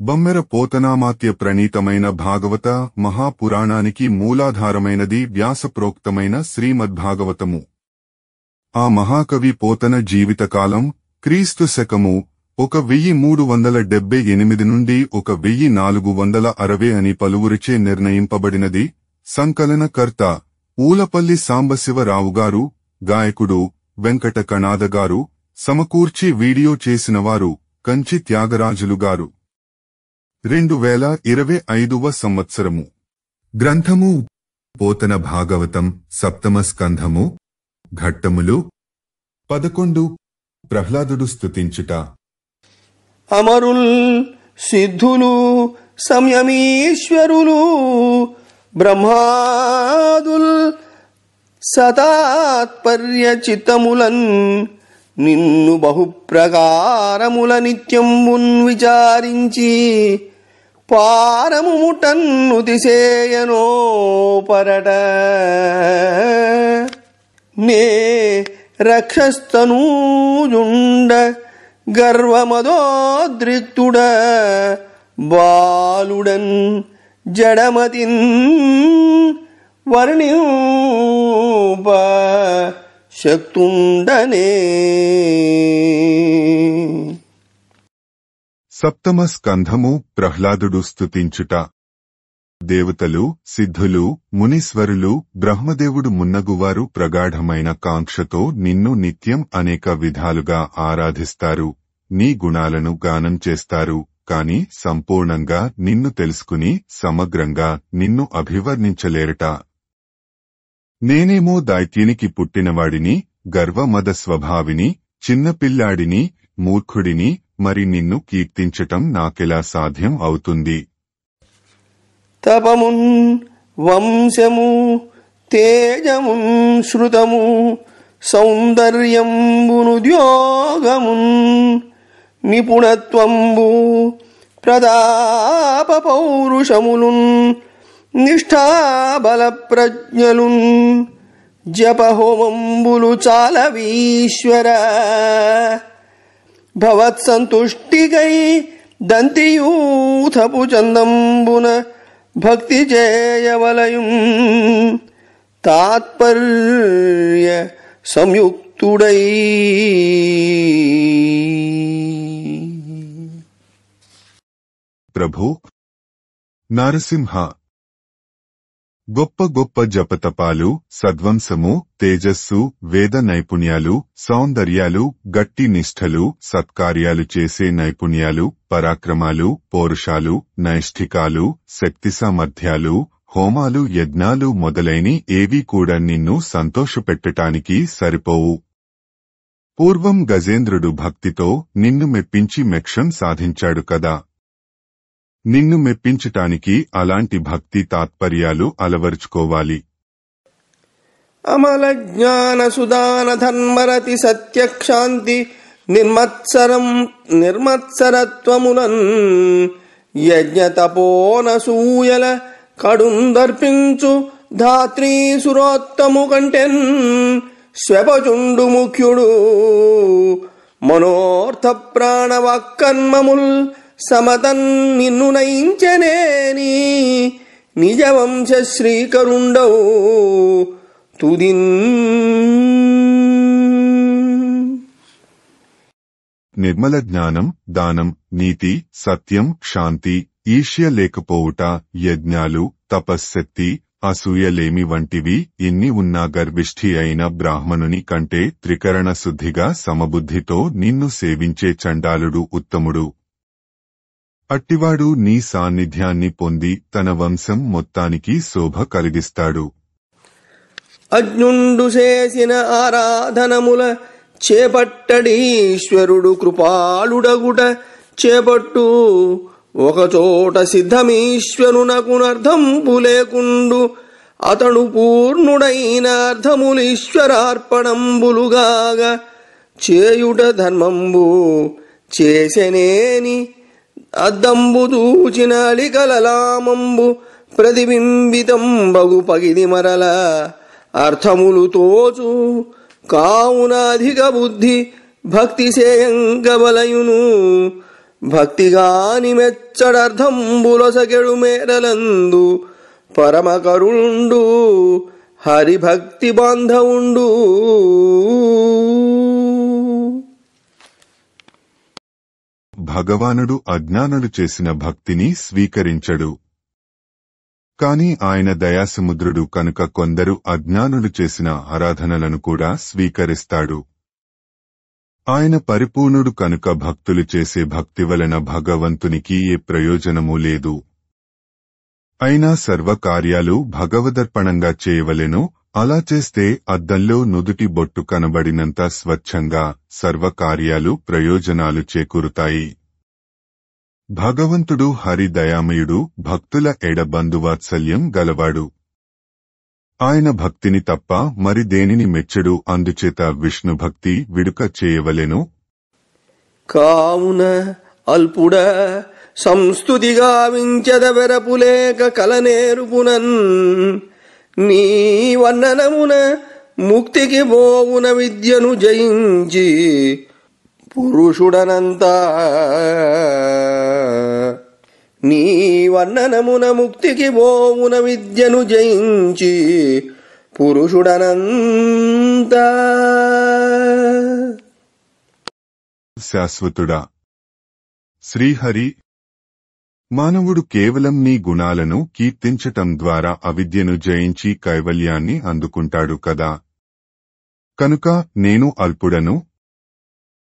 బమ్మెర పోతనామాత్య ప్రణీతమైన భాగవత మహాపురాణానికి మూలాధారమైనది వ్యాసప్రోక్తమైన శ్రీమద్భాగవతము. ఆ మహాకవి పోతన జీవితకాలం క్రీస్తు శకము 1378 నుండి 1460 అని పలువురిచే నిర్ణయింపబడినది. సంకలనకర్త ఊలపల్లి సాంబశివరావుగారు, గాయకుడు వెంకట కణాదగారు, సమకూర్చి వీడియో చేసినవారు కంచి త్యాగరాజులుగారు. 2025వ సంవత్సరము. గ్రంథము పోతన భాగవతం, సప్తమ స్కంధము. ఘట్టములు 11. ప్రహ్లాదుడు స్తుతించుట. అమరుల్ సిద్ధులు సంయమీశ్వరులు బ్రహ్మాదుల్ సతాత్పర్య చిత్తములన్ నిన్ను బహుప్రకారముల నిత్యంబున్ విచారించి పారము ముటన్ను తిసేయనో పరట. నే రక్షస్తనూజుండ గర్వమదోద్రిక్తుడ బాలుడన్ జడమతిన్ వర్ణింప శక్తుండనే. సప్తమ స్కంధము. ప్రహ్లాదుడు స్తుతించుట. దేవతలు, సిద్ధులు, మునీశ్వరులు, బ్రహ్మదేవుడు మున్నగువారు ప్రగాఢమైన కాంక్షతో నిన్ను నిత్యం అనేక విధాలుగా ఆరాధిస్తారు. నీ గుణాలను గానం చేస్తారు, కాని సంపూర్ణంగా నిన్ను తెలుసుకుని సమగ్రంగా నిన్ను అభివర్ణించలేరట. నేనేమో దైత్యునికి పుట్టినవాడిని, గర్వమద స్వభావిని, చిన్నపిల్లాడిని, మూర్ఖుడిని. మరి నిన్ను కీర్తించటం నాకెలా సాధ్యం అవుతుంది? తపమున్ వంశము తేజమున్ శ్రుతము సౌందర్యంబునుద్యోగమున్ నిపుణత్వంబు ప్రతాప పౌరుషములున్ నిష్ఠాబల ప్రజ్ఞలున్ జపహోమంబులు చాలవీశ్వర. భవత్సంతుష్టికై దంతియూథపు చందంబున భక్తి చేయవలయం తాత్పర్య సంయుక్తుడై. ప్రభు నరసింహ, గొప్ప గొప్ప జపతపాలు, సద్వంశము, తేజస్సు, వేద నైపుణ్యాలు, సౌందర్యాలు, గట్టి నిష్ఠలు, సత్కార్యాలు చేసే నైపుణ్యాలు, పరాక్రమాలు, పౌరుషాలు, నైష్ఠికాలు, శక్తి సామర్థ్యాలు, హోమాలు, యజ్ఞాలు మొదలైన ఏవీ కూడా నిన్ను సంతోషపెట్టటానికి సరిపోవు. పూర్వం గజేంద్రుడు భక్తితో నిన్ను మెప్పించి మోక్షం సాధించాడు కదా. నిన్ను మెప్పించటానికి అలాంటి భక్తి తాత్పర్యాలు అలవరుచుకోవాలి. అమల జ్ఞాన సుదాన ధర్మరతి సత్యక్షాంతి నిర్మత్సరత్వములన్ యజ్ఞ తపోనసూయల కడుందర్పించు ధాత్రీ సురోత్తము కంటెన్ స్వపచుండు ముఖ్యుడు మనోర్థ ప్రాణవాక్కర్మముల్ సమతన్ నిన్ను నయించనేని నిజవంశ శ్రీకరుండవు తుదిన్. నిర్మల జ్ఞానం, దానం, నీతి, సత్యం, శాంతి, ఈర్ష్య లేకపోవుట, యజ్ఞాలు, తపశ్శక్తి, అసూయలేమి వంటివి ఇన్ని ఉన్నా గర్విష్ఠి అయిన బ్రాహ్మణుని కంటే త్రికరణ శుద్ధిగా సమబుద్ధితో నిన్ను సేవించే చండాలుడు ఉత్తముడు. అట్టివాడు నీ సాన్నిధ్యాన్ని పొంది తన వంశం మొత్తానికి శోభ కలిగిస్తాడు. అజ్ఞుండు చేసిన ఆరాధనముల చేపట్టడీశ్వరుడు కృపాళుడగుట చేపట్టు ఒకచోట సిద్ధమీశ్వరునకునర్థంపు లేకుండు అతడు పూర్ణుడైన అర్థములీశ్వరార్పణంబులుగాగా చేయుట ధర్మంబు చేసెనేని అద్దంబు దూచిన అలికలలామంబు ప్రతిబింబితం బగు పగిది మరల అర్థములు తోచు కావున అధిక బుద్ధి భక్తి సేయంగవలయును భక్తిగాని మెచ్చడర్థంబులొసగెడు మేరలందు పరమకరుణుండు హరిభక్తి బాంధవుండు. భగవానుడు అజ్ఞానులు చేసిన భక్తిని స్వీకరించడు. కాని ఆయన దయాసముద్రుడు కనుక కొందరు అజ్ఞానులు చేసిన ఆరాధనలను కూడా స్వీకరిస్తాడు. ఆయన పరిపూర్ణుడు కనుక భక్తులు చేసే భక్తి వలన భగవంతునికి ఏ ప్రయోజనమూ లేదు. అయినా సర్వకార్యాలు భగవదర్పణంగా చేయవలెను. అలా చేస్తే అద్దంలో నుదుటి బొట్టు కనబడినంత స్వచ్ఛంగా సర్వకార్యాలు ప్రయోజనాలు చేకూరుతాయి. భగవంతుడు హరి దయామయుడు, భక్తుల ఎడ బంధువాత్సల్యం గలవాడు. ఆయన భక్తిని తప్ప మరి దేనిని మెచ్చడు. అందుచేత విష్ణుభక్తి విడుక చేయవలెను. కావున అల్పుడ సంస్తుతి గావించద వెరపులేక కలనేరుపునన్ నీ వర్ణనమున ముక్తికి పోవున విద్యను జయించి పురుషుడనంతా నీ వర్ణనమున ముక్తికి పోవున విద్యను జయించి పురుషుడనంతా. శాశ్వతుడా శ్రీహరి, మానవుడు కేవలం నీ గుణాలను కీర్తించటం ద్వారా అవిద్యను జయించి కైవల్యాన్ని అందుకుంటాడు కదా. కనుక నేను అల్పుడను,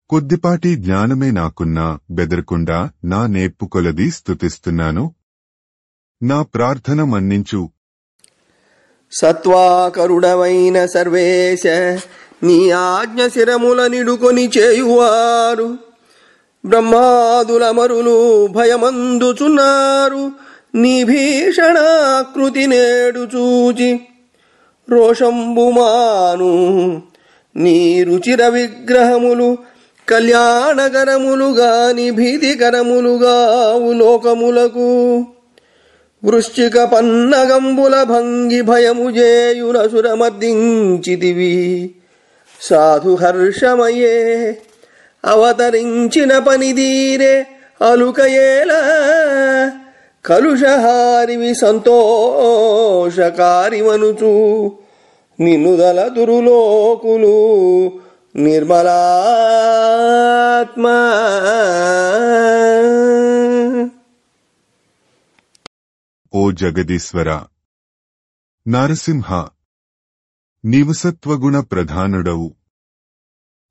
కొద్దిపాటి జ్ఞానమే నాకున్నా బెదరకుండా నా నేర్పుకొలది స్తుతిస్తున్నాను. నా ప్రార్థన మన్నించు. సత్వాకరుడవైన సర్వేశ, నీ ఆజ్ఞ శిరముల నిడుకొని చేయువారు బ్రహ్మాదులమరులు భయమందుచున్నారు. నీ భీషణాకృతి నేడు చూచి రోషంబుమాను. నీ రుచిర విగ్రహములు కళ్యాణకరములుగాని భీతికరములుగావు లోకములకు. వృశ్చిక పన్నగంబుల భంగి భయము జేయునసురమర్దించితివి. సాధు హర్షమయే అవతరించిన పనిదీరే అలుకయేలా. కలుషహారివి సంతోషకారివనుచు నిన్నుదల దురులోకులు నిర్మలాత్మా. ఓ జగదీశ్వర నరసింహ, నీవు సత్వగుణ ప్రధానుడవు.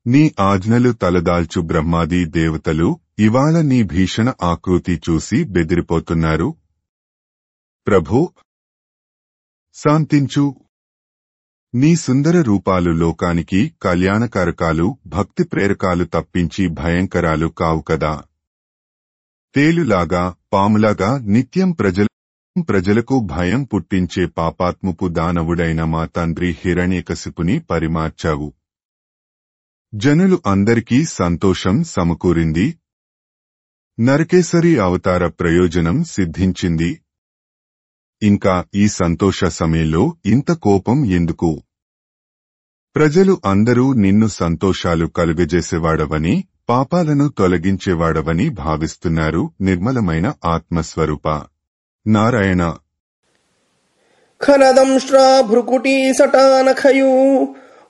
నీ ఆజ్ఞలు తలదాల్చు బ్రహ్మాది దేవతలు ఇవాళ నీ భీషణ ఆకృతి చూసి బెదిరిపోతున్నారు. ప్రభూ శాంతించు. నీ సుందర రూపాలు లోకానికి కళ్యాణకారకాలు, భక్తి ప్రేరకాలు తప్పించి భయంకరాలు కావు కదా. తేలులాగా పాములాగా నిత్యం ప్రజలకు భయం పుట్టించే పాపాత్ముపు దానవుడైన మా తండ్రి హిరణ్యకశిపుని పరిమార్చావు. జనులు అందరికీ సంతోషం సమకూరింది. నరకేసరి అవతార ప్రయోజనం సిద్ధించింది. ఇంకా ఈ సంతోష సమయంలో ఇంత కోపం ఎందుకు? ప్రజలు అందరూ నిన్ను సంతోషాలు కలుగజేసేవాడవని, పాపాలను తొలగించేవాడవని భావిస్తున్నారు. నిర్మలమైన ఆత్మస్వరూప నారాయణ. ఖనదంశ్రా భృకుటీ సటానఖయు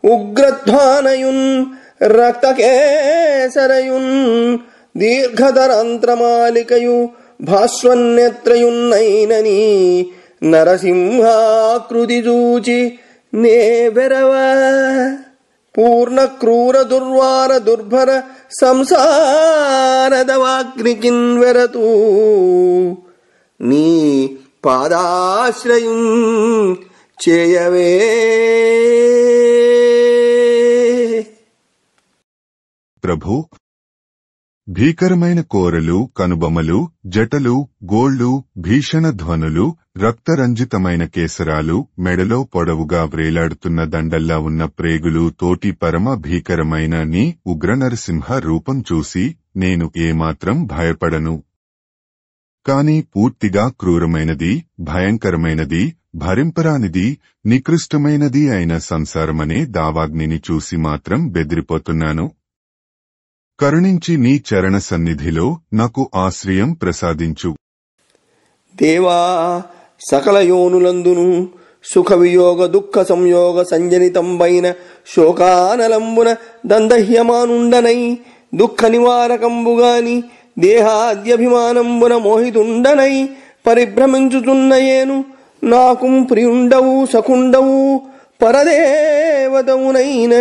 ఉగ్రధ్వానయున్ రక్తకేసరయున్ దీర్ఘధరాంత్రమాలికయు భాస్వన్నేత్రయున్నైనని నరసింహాకృతి చూచి నే వెరవ. పూర్ణ క్రూర దుర్వార దుర్భర సంసారదవాగ్నికిన్ వెరతూ నీ పాదాశ్రయం చేయవే. ప్రభు, భీకరమైన కోరలు, కనుబొమలు, జటలు, గోళ్లు, భీషణ ధ్వనులు, రక్తరంజితమైన కేసరాలు, మెడలో పొడవుగా వ్రేలాడుతున్న దండల్లా ఉన్న ప్రేగులు తోటి పరమ భీకరమైన నీ ఉగ్రనరసింహ రూపం చూసి నేను ఏమాత్రం భయపడను. కాని పూర్తిగా క్రూరమైనది, భయంకరమైనది, భరింపరానిది, నికృష్టమైనది అయిన సంసారమనే దావాగ్నిని చూసి మాత్రం బెదిరిపోతున్నాను. కరుణించి నీ చరణ సన్నిధిలో నాకు ఆశ్రయం ప్రసాదించు. దేవా సకల యోనులందును సుఖ వియోగ దుఃఖ సంయోగ సంజనితంబైన శోకానలంబున దందహ్యమానుండనై దుఃఖ నివారకంబుగాని దేహాద్యభిమానంబున మోహితుండనై పరిభ్రమించుతున్నయేను నాకుం ప్రియుండవు సఖుండవు పరదేవతవునైన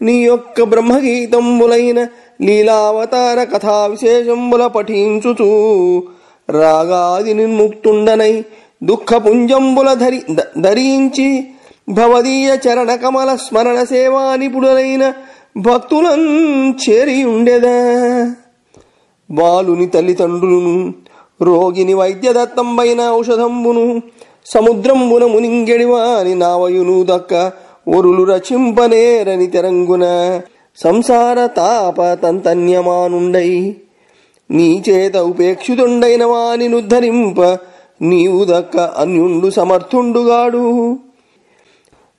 నీ యొక్క బ్రహ్మగీతంబులైన లీలావతార కథా విశేషంబుల పఠించుచు రాగాది నిర్ముక్తుండనై దుఃఖపుంజంబుల ధరించి భవదీయ చరణ కమల స్మరణ సేవా నిపుణులైన భక్తులం చేరియుండెదా. బాలుని తల్లిదండ్రులను రోగిని వైద్యదత్తంబైన ఔషధంబును సముద్రంబున మునింగెడివాని నావయును దక్క ఒరులు రచింపనేరని తెరంగున సంసార తాప తంతన్యమానుండై నీ చేత ఉపేక్షితుండైన వాని నుద్ధరింప నీవు దక్క అన్యుండు సమర్థుండుగాడు.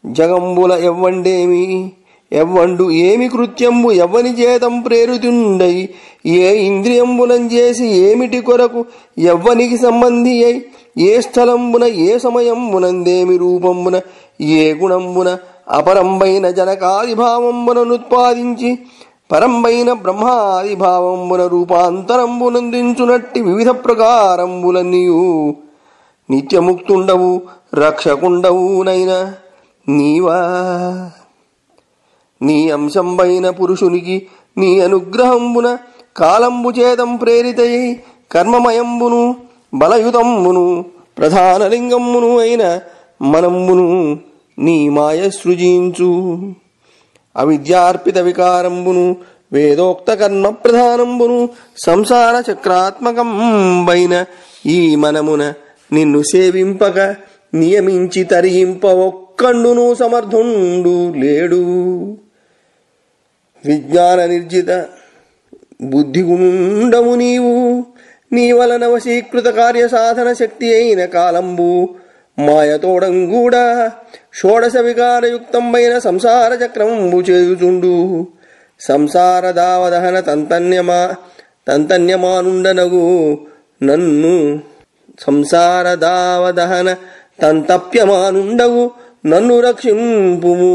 జగంబుల ఎవ్వండేమి ఎవ్వండు ఏమి కృత్యంబు ఎవ్వని చేతం ప్రేరుతుండై ఏ ఇంద్రియంబులం చేసి ఏమిటి కొరకు ఎవ్వనికి సంబంధి అయి ఏ స్థలంబున ఏ సమయంబునందేమి రూపంబున ఏ గుణంబున అపరంబైన జనకాదిభావంబున నుత్పాదించి పరంబైన బ్రహ్మాదిభావంబున రూపాంతరంబునందించునట్టి వివిధ ప్రకారంబులన్నీయు నిత్యముక్తుండవు రక్షకుండవునైనా నీవా. నీ అంశంబైన పురుషునికి నీ అనుగ్రహంబున కాలంబు చేతం ప్రేరితయై కర్మమయంబును బలయుతంబును ప్రధానలింగంబును అయిన మనంబును నీ మాయ సృజించు. అవిద్యార్పిత వికారంబును వేదోక్త కర్మ ప్రధానంబును సంసార చక్రాత్మకంబైన ఈ మనమున నిన్ను సేవింపక నియమించి తరింప ఒక్కండును సమర్థుండు లేడు. విజ్ఞాన నిర్జిత బుద్ధిగుండము నీవు నీ వలన వశీకృత కార్య సాధన శక్తి అయిన కాలంబు మాయతోడంగూడా షోడశ వికారయుక్తంబైన సంసార చక్రంబు చేయుచుండు. సంసార దావదహన తంతన్యమానుండనగు నన్ను సంసార దావదహన తంతప్యమానుండవు నన్ను రక్షింపుము.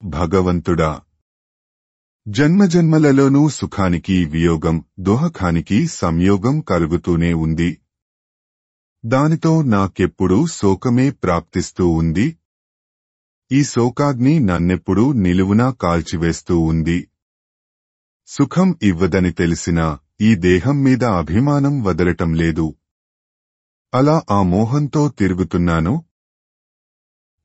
భగవంతుడా, జన్మజన్మలలోనూ సుఖానికి వియోగం దుఃఖానికి సంయోగం కలుగుతూనే ఉంది. దానితో నాకెప్పుడూ శోకమే ప్రాప్తిస్తూ ఉంది. ఈ శోకాగ్ని నన్నెప్పుడూ నిలువునా కాల్చివేస్తూ ఉంది. సుఖం ఇవ్వదని తెలిసినా ఈ దేహం మీద అభిమానం వదలటం లేదు. అలా ఆ మోహంతో తిరుగుతున్నాను.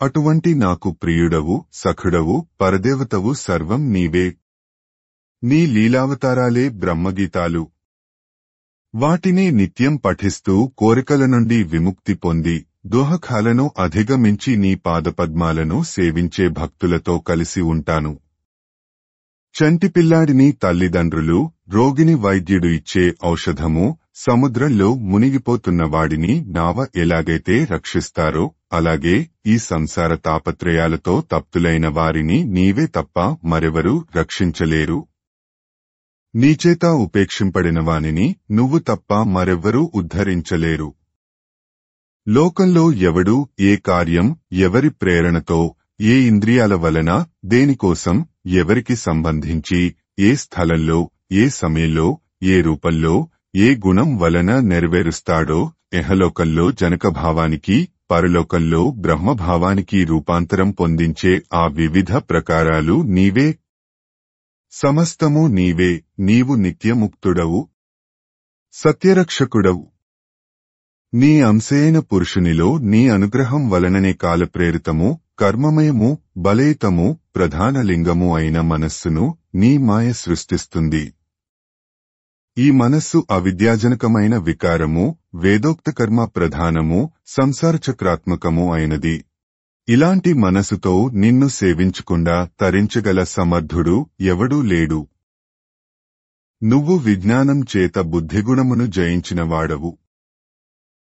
అటువంటి నాకు ప్రియుడవు సఖుడవు పరదేవతవు సర్వం నీవే. నీ లీలావతారాలే బ్రహ్మగీతాలు. వాటిని నిత్యం పఠిస్తూ కోరికల నుండి విముక్తి పొంది దుఃఖాలను అధిగమించి నీ పాదపద్మాలను సేవించే భక్తులతో కలిసి ఉంటాను. చంటిపిల్లాడిని తల్లిదండ్రులు, రోగిని వైద్యుడు ఇచ్చే ఔషధము, సముద్రంలో మునిగిపోతున్న వాడిని నావ ఎలాగైతే రక్షిస్తారో అలాగే ఈ సంసార తాపత్రయాలతో తప్తులైన వారిని నీవే తప్ప మరెవరూ రక్షించలేరు. నీచేత ఉపేక్షింపడిన వానిని నువ్వు తప్ప మరెవ్వరూ ఉద్ధరించలేరు. లోకంలో ఎవడు ఏ కార్యం ఎవరి ప్రేరణతో ఏ ఇంద్రియాల వలన దేనికోసం ఎవరికి సంబంధించి ఏ స్థలంలో ఏ సమయంలో ఏ రూపంలో ఏ గుణం వలన నెరవేరుస్తాడో ఇహలోకంలో జనకభావానికి పరలోకంలో బ్రహ్మభావానికి రూపాంతరం పొందించే ఆ వివిధ ప్రకారాలు నీవే. సమస్తము నీవే. నీవు నిత్యముక్తుడవు, సత్యరక్షకుడవు. నీ అంశైన పురుషునిలో నీ అనుగ్రహం వలననే కాలప్రేరితము కర్మమయము బలయుతము ప్రధాన లింగము అయిన మనస్సును నీ మాయ సృష్టిస్తుంది. ఈ మనస్సు అవిద్యాజనకమైన వికారము వేదోక్త కర్మ ప్రధానము సంసారచక్రాత్మకము అయినది. ఇలాంటి మనసుతో నిన్ను సేవించకుండా తరించగల సమర్థుడు ఎవడూ లేడు. నువ్వు విజ్ఞానం చేత బుద్ధిగుణమును జయించినవాడవు.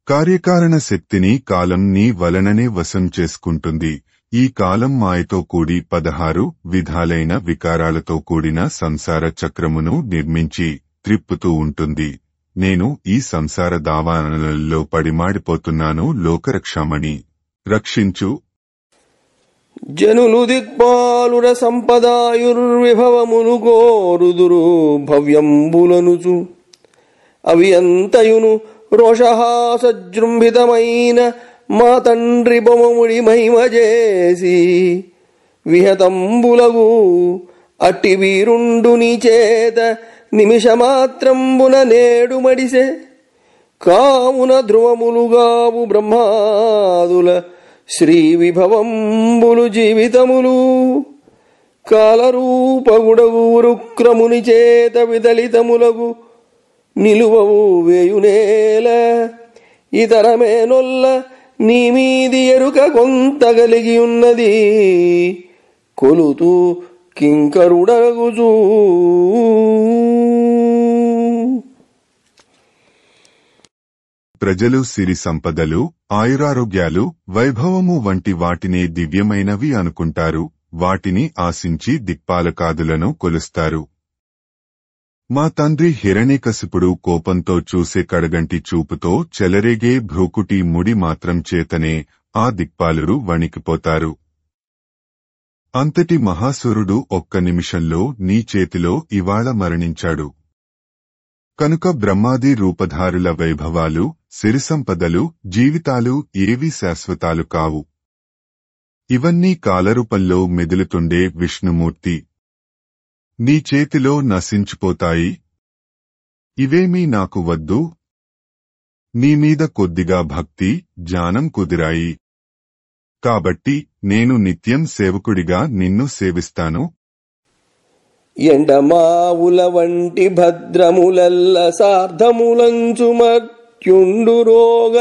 కార్యకారణ శక్తిని కాలం నీ వలననే వశం చేసుకుంటుంది. ఈ కాలం మాయతో కూడి 16 విధాలైన వికారాలతో కూడిన సంసార చక్రమును నిర్మించి త్రిప్పుతూ ఉంటుంది. నేను ఈ సంసార దావానలలో పడిమాడిపోతున్నాను. లోకరక్షమణి రక్షించు. జనులు దిక్పాలుర సంపదాయుర్విభవమును కోరుదురు భవ్యంబులనుచు అవి అంతయును రోషహాసజృంభితమైన మా తండ్రి బొమముడి మహిమ చేసి విహతంబులగు అట్టి వీరుండు నీ చేత నిమిషమాత్రంబున నేడు మడిసె కామున ధ్రువములుగావు బ్రహ్మాదుల శ్రీ విభవంబులు జీవితములు కాలరూపగుడగు రుక్రముని చేత విదలితములగు నిలువవు వేయునేల ఇతరమేనొల్ల నీ మీది ఎరుక కొంత కలిగి ఉన్నది కొలుతూ కింకరుడగుచూ. ప్రజలు సిరి సంపదలు, ఆయురారోగ్యాలు, వైభవము వంటి వాటినే దివ్యమైనవి అనుకుంటారు. వాటిని ఆశించి దిక్పాలకాదులను కొలుస్తారు. మా తండ్రి హిరణ్యకశిపుడు కోపంతో చూసే కడగంటి చూపుతో చెలరేగే భ్రూకుటి ముడి మాత్రం చేతనే ఆ దిక్పాలురు వణికిపోతారు. అంతటి మహాసురుడు ఒక్క నిమిషంలో నీ చేతిలో ఇవాళ మరణించాడు. కనుక బ్రహ్మాది రూపధారుల వైభవాలు, సిరిసంపదలు, జీవితాలు ఏవీ శాశ్వతాలు కావు. ఇవన్నీ కాలరూపంలో మెదులుతుండే విష్ణుమూర్తి నీ చేతిలో నశించిపోతాయి. ఇవేమీ నాకు వద్దు. నీమీద కొద్దిగా భక్తి, జ్ఞానం కుదిరాయి. కాబట్టి నేను నిత్యం సేవకుడిగా నిన్ను సేవిస్తాను. ఎండమావుల వంటి భద్రములల్ల సార్ధములంచు మర్త్యుండు రోగ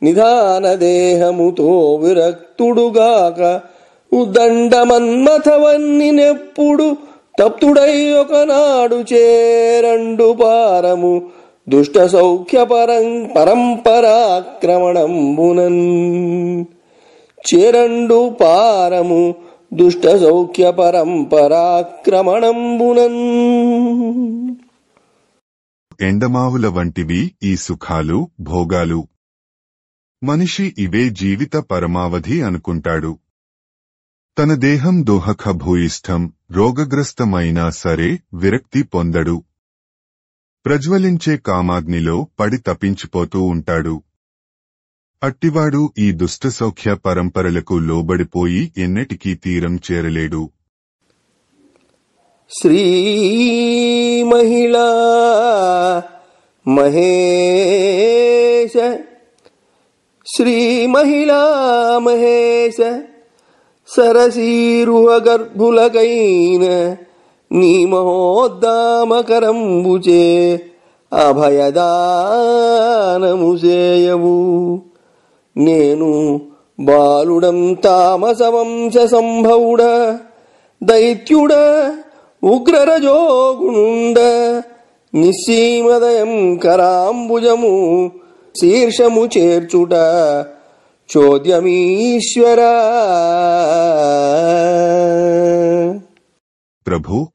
నిధాన దేహముతో విరక్తుడుగాక ఉదండమన్మథవన్ని నెప్పుడు తప్తుడై ఒకనాడు చేరండు పారము దుష్ట సౌఖ్య పరంపరాక్రమణంబునన్ చేరండు పారము దుష్ట సౌఖ్య పరంపరాక్రమణంబునన్. ఎండమావుల వంటివి ఈ సుఖాలు, భోగాలు. మనిషి ఇవే జీవిత పరమావధి అనుకుంటాడు. తన దేహం దోహక భూయిష్టం, రోగగ్రస్తమైనా సరే విరక్తి పొందడు. ప్రజ్వలించే కామాగ్నిలో పడి తప్పించిపోతూ ఉంటాడు. అట్టివాడు ఈ దుష్ట సౌఖ్య పరంపరలకు లోబడిపోయి ఎన్నటికీ తీరం చేరలేడు. శ్రీ మహిళా మహేశ శ్రీ మహిళా మహేశ సరసీరుహ గర్భులకైన నీ మహోద్దామకరంబుచే అభయదానము చేయవు. నేను బాలుడం తామసవంశ సంభవుడ దైత్యుడ ఉగ్రరజోగుణుండ నిస్సీమదయం కరాంబుజము శీర్షము చేర్చుట చోద్యమీశ్వర. ప్రభు,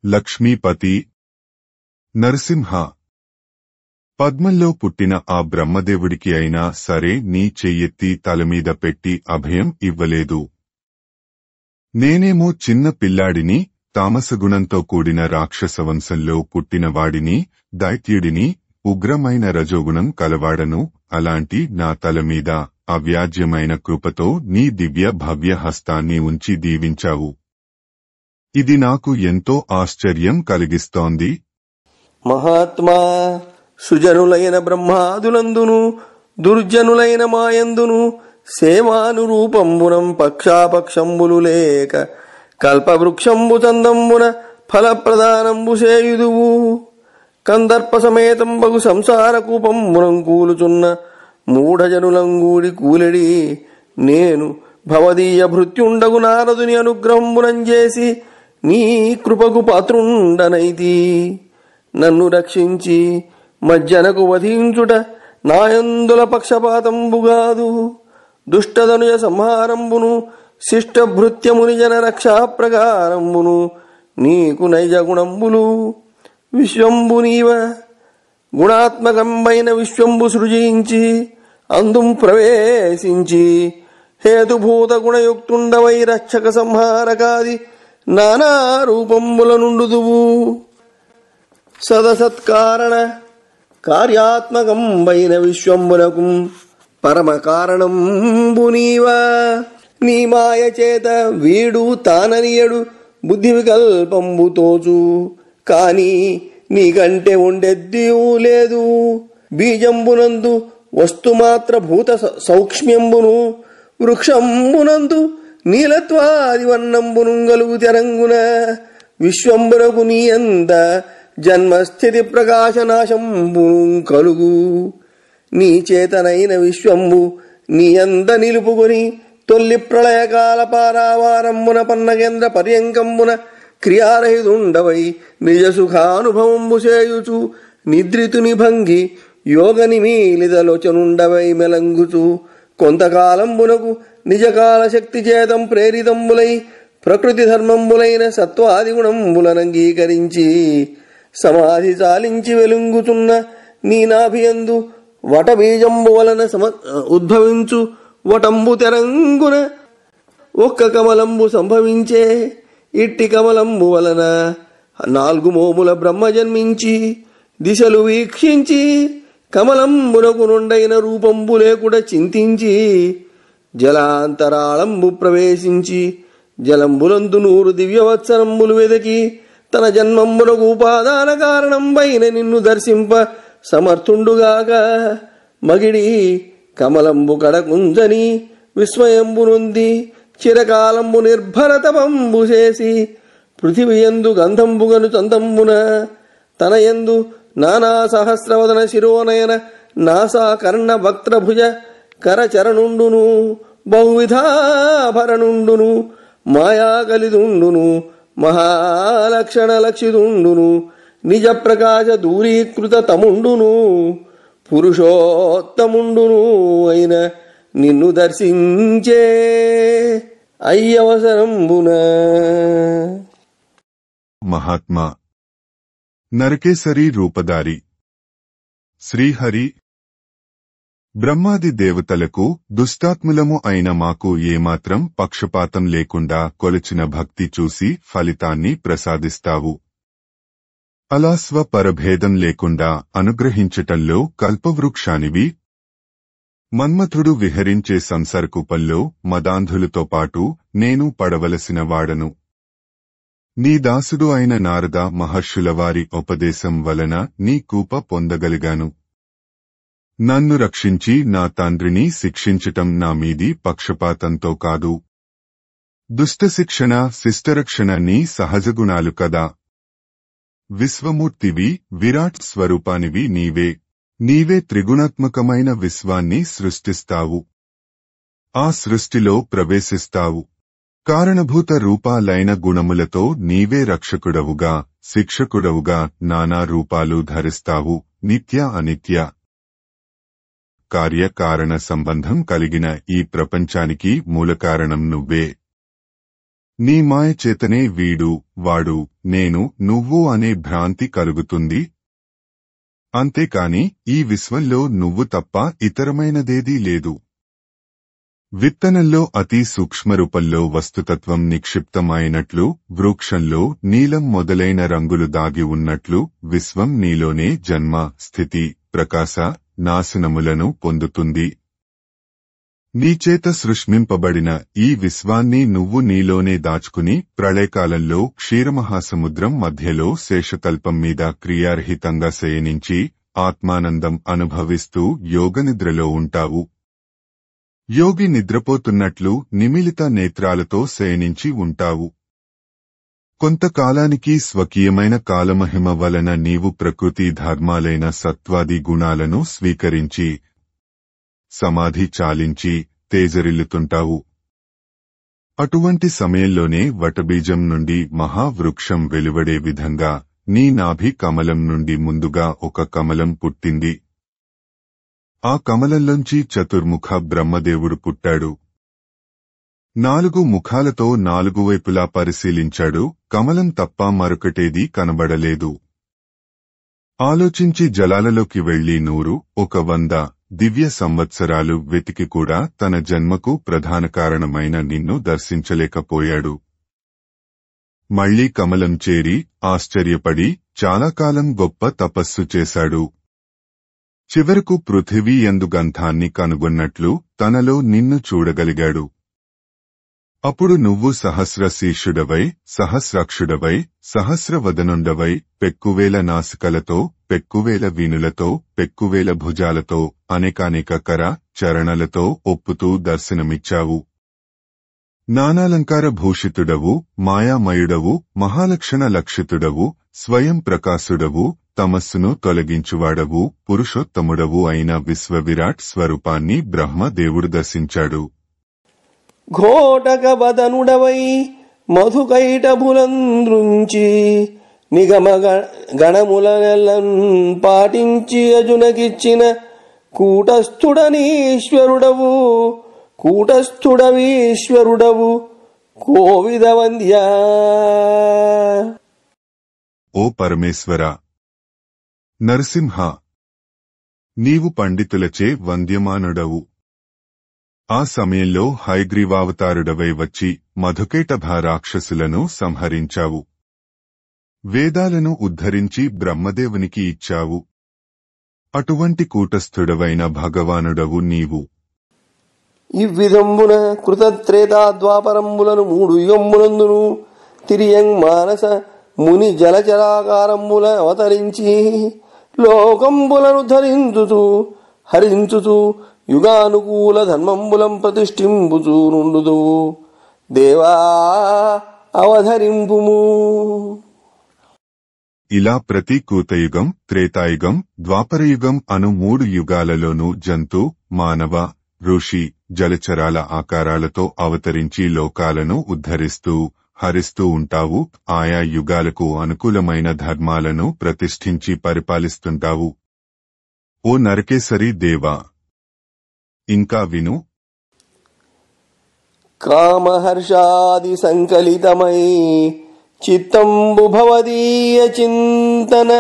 లక్ష్మీపతి, నరసింహ, పద్మంలో పుట్టిన ఆ బ్రహ్మదేవుడికి అయినా సరే నీ చెయ్యెత్తి తలమీద పెట్టి అభయం ఇవ్వలేదు. నేనేమో చిన్న పిల్లాడిని, తామసగుణంతో కూడిన రాక్షసవంశంలో పుట్టినవాడిని, దైత్యుడిని, ఉగ్రమైన రజోగుణం కలవాడను. అలాంటి నా తలమీద అవ్యాజ్యమైన కృపతో నీ దివ్య భవ్య హస్తాన్ని ఉంచి దీవించావు. ఇది నాకు ఎంతో ఆశ్చర్యం కలిగిస్తోంది. మహాత్మా, సుజనులైన బ్రహ్మాదులందును దుర్జనులైన మాయందును సేవానురూపంబునం పక్షాపక్షంబులు లేక కల్పవృక్షంబు చందంబున ఫలప్రదానంబు సేయుదువు. కందర్ప సమేతంబగు సంసార కూపంబునం కూలుచున్న మూఢజనులంగూడి కూలెడి నేను భవదీయ భృత్యుండగు నారదుని అనుగ్రహంబునం చేసి నీ కృపకు పాత్రుండనైతి. నన్ను రక్షించి మజ్జనకు వధించుట నాయందుల పక్షపాతంబుగాదు. దుష్టధనుజ సంహారంబును శిష్టభృత్యముని జన రక్షా ప్రకారంబును నీకు నైజ గుణంబులు విశ్వంబు నీవ గుణాత్మకంబైన విశ్వంబు సృజించి అందుం ప్రవేశించి హేతుభూత గుణయుక్తుండవై రక్షక సంహారకాది నానా రూపంబుల నుండుదువు సదసత్కారణ కార్యాత్మకంబైన విశ్వంబునకు పరమ కారణంబు నీవా నీ మాయ చేత వీడు తాననియడు బుద్ధి వికల్పంబు తోచు కాని నీకంటే ఉండెద్దియూ లేదు బీజంబునందు వస్తుమాత్ర భూత సౌక్ష్మ్యంబును వృక్షంబునందు నీలత్వాది వర్ణంబును గలుగు తెరంగున విశ్వంబునకు నీ అంద జన్మస్థితి ప్రకాశనాశంబును కలుగు నీ చేతనైన విశ్వంబు నీ అంద నిలుపుకొని తొల్లి ప్రళయకాల పారావారంబున పన్నగేంద్ర పర్యంకంబున క్రియారహితుండవై నిజ సుఖానుభవంబు చేయుచు నిద్రితుని భంగి యోగ నిమీలితలోచనుండవై మెలంగుచు కొంతకాలంబునకు నిజకాల శక్తి చేతం ప్రేరితంబులై ప్రకృతి ధర్మంబులైన సత్వాది గుణంబులనంగీకరించి సమాధి చాలించి వెలుంగుతున్న నీ నాభియందు వటబీజంబు వలన ఉద్భవించు వటంబు తెరంగున ఒక్క కమలంబు సంభవించే ఇట్టి కమలంబు వలన 4 మోముల బ్రహ్మ జన్మించి దిశలు వీక్షించి కమలంబునకు నుండైన రూపంబు లేకుడ చింతించి జలాంతరాళంబు ప్రవేశించి జలంబులందు 100 దివ్యవత్సరంబులు వెదకి తన జన్మంబునకు ఉపాదాన కారణంబైన నిన్ను దర్శింప సమర్థుండుగాక మగిడి కమలంబు కడకుంజని విస్మయంబు నొంది చిరకాలంబు నిర్భరతపంబు చేసి పృథివియందు గంధంబుగను చందంబున తనయందు నానా సహస్రవదన శిరోనయన నాసా కర్ణ వక్త్రభుజ కరచరణుండును బహువిధాభరణుండును మాయాకలిదుండును మహాలక్షణ లక్షితుండును నిజ ప్రకాశ దూరీకృత తముండును పురుషోత్తముండును అయిన నిన్ను దర్శించే అయ్యవసరంబున. మహాత్మా నరకేసరి రూపధారి శ్రీహరి బ్రహ్మాది దేవతలకు దుష్టాత్ములము అయిన మాకు ఏమాత్రం పక్షపాతం లేకుండా కొలిచిన భక్తి చూసి ఫలితాన్ని ప్రసాదిస్తావు. అలా స్వపరభేదం లేకుండా అనుగ్రహించటంలో కల్పవృక్షానివి. మన్మథుడు విహరించే సంసర్కుపల్లో మదాంధులతో పాటు నేను పడవలసిన వాడను. నీ దాసుడు అయిన నారద మహర్షులవారి ఉపదేశం వలన నీ కృప పొందగలిగాను. నన్ను రక్షించి నా తండ్రిని శిక్షించటం నా మీది పక్షపాతంతో కాదు. దుష్టశిక్షణ శిష్టరక్షణ నీ సహజగుణాలు కదా. విశ్వమూర్తివి, విరాట్ స్వరూపానివి నీవే. నీవే త్రిగుణాత్మకమైన విశ్వాన్ని సృష్టిస్తావు. ఆ సృష్టిలో ప్రవేశిస్తావు. కారణభూత రూపాలైన గుణములతో నీవే రక్షకుడవుగా, శిక్షకుడవుగా నానా రూపాలు ధరిస్తావు. నిత్య అనిత్య కార్యకారణ సంబంధం కలిగిన ఈ ప్రపంచానికి మూలకారణం నువ్వే. నీ మాయ చేతనే వీడు, వాడు, నేను, నువ్వు అనే భ్రాంతి కలుగుతుంది. అంతేకాని ఈ విశ్వంలో నువ్వు తప్ప ఇతరమైనదేదీ లేదు. విత్తనంలో అతి సూక్ష్మరూపంలో వస్తుతత్వం నిక్షిప్తమైనట్లు, వృక్షంలో నీలం మొదలైన రంగులు దాగి ఉన్నట్లు విశ్వం నీలోనే జన్మ, స్థితి, ప్రకాశ, నాశనములను పొందుతుంది. నీచేత సృష్టింపబడిన ఈ విశ్వాన్ని నువ్వు నీలోనే దాచుకుని ప్రళయకాలంలో క్షీరమహాసముద్రం మధ్యలో శేషతల్పం మీద క్రియారహితంగా శయనించి ఆత్మానందం అనుభవిస్తూ యోగనిద్రలో ఉంటావు. యోగి నిద్రపోతున్నట్లు నిమిలిత నేత్రాలతో శయనించి ఉంటావు. కొంతకాలానికి స్వకీయమైన కాలమహిమ వలన నీవు ప్రకృతి ధర్మాలైన సత్వాది గుణాలను స్వీకరించి సమాధి చాలించి తేజరిల్లుతుంటావు. అటువంటి సమయంలోనే వటబీజం నుండి మహావృక్షం వెలువడే విధంగా నీ నాభి కమలం నుండి ముందుగా ఒక కమలం పుట్టింది. ఆ కమలంలోంచి చతుర్ముఖ బ్రహ్మదేవుడు పుట్టాడు. 4 ముఖాలతో 4 వైపులా పరిశీలించాడు. కమలం తప్ప మరొకటేదీ కనబడలేదు. ఆలోచించి జలాలలోకి వెళ్లి 100, 100 దివ్య సంవత్సరాలు వెతికి కూడా తన జన్మకు ప్రధాన కారణమైన నిన్ను దర్శించలేకపోయాడు. మళ్లీ కమలం చేరి ఆశ్చర్యపడి చాలా కాలం గొప్ప తపస్సు చేశాడు. చివరకు పృథివీ యందు గంధాన్ని కనుగొన్నట్లు తనలో నిన్ను చూడగలిగాడు. అప్పుడు నువ్వు సహస్రశీర్షుడవై, సహస్రాక్షుడవై, సహస్రవదనుండవై, పెక్కువేల నాసికలతో, పెక్కువేల వీనులతో, పెక్కువేల భుజాలతో, అనేకానేక కర చరణలతో ఒప్పుతూ దర్శనమిచ్చావు. నానాలంకార భూషితుడవు, మాయామయుడవు, మహాలక్షణ లక్షితుడవు, స్వయం ప్రకాశుడవు, తమస్సును తొలగించువాడవు, పురుషోత్తముడవు అయిన విశ్వవిరాట్ స్వరూపాన్ని బ్రహ్మదేవుడు దర్శించాడు. ఘోటక వదనుడవై మధుకైటభులంద్రుంచి నిగమ గణములనెల్లన్ పాటించి అజునకిచ్చిన కూటస్థుడనీశ్వరుడవు, కూటస్థుడవీశ్వరుడవు కోవిద వంద్యా. ఓ పరమేశ్వర నరసింహ, నీవు పండితులచే వంద్యమానుడవు. ఆ సమయంలో హయగ్రీవావతారుడవై వచ్చి మధుకైటభ రాక్షసులను సంహరించావు. వేదాలను ఉద్ధరించి బ్రహ్మదేవునికి ఇచ్చావు. అటువంటి కూటస్థుడవైన భగవానుడవు నీవు. ఇవ్విధంబున కృతత్రేతాద్వాపరంబులను 3 యుగంబులందును తిరియం మానస ముని జలచరాకారంబుల అవతరించి లోకంబులను ధరించుతూ హరించుతూ యుగానుకూల ధర్మంబులం ప్రతిష్ఠింపుచూ నుండుదు. దేవా అవధరింపుము. ఇలా ప్రతి కూతయుగం, త్రేతాయుగం, ద్వాపరయుగం అను 3 యుగాలలోనూ జంతు, మానవ, ఋషి, జలచరాల ఆకారాలతో అవతరించి లోకాలను ఉద్ధరిస్తూ హరిస్తూ ఉంటావు. ఆయా యుగాలకు అనుకూలమైన ధర్మాలను ప్రతిష్ఠించి పరిపాలిస్తుంటావు. ఓ నరకేసరి దేవా, ఇంకా విను. కామహర్షాది సంకలితమై చిత్తంబు భవదీయ చింతన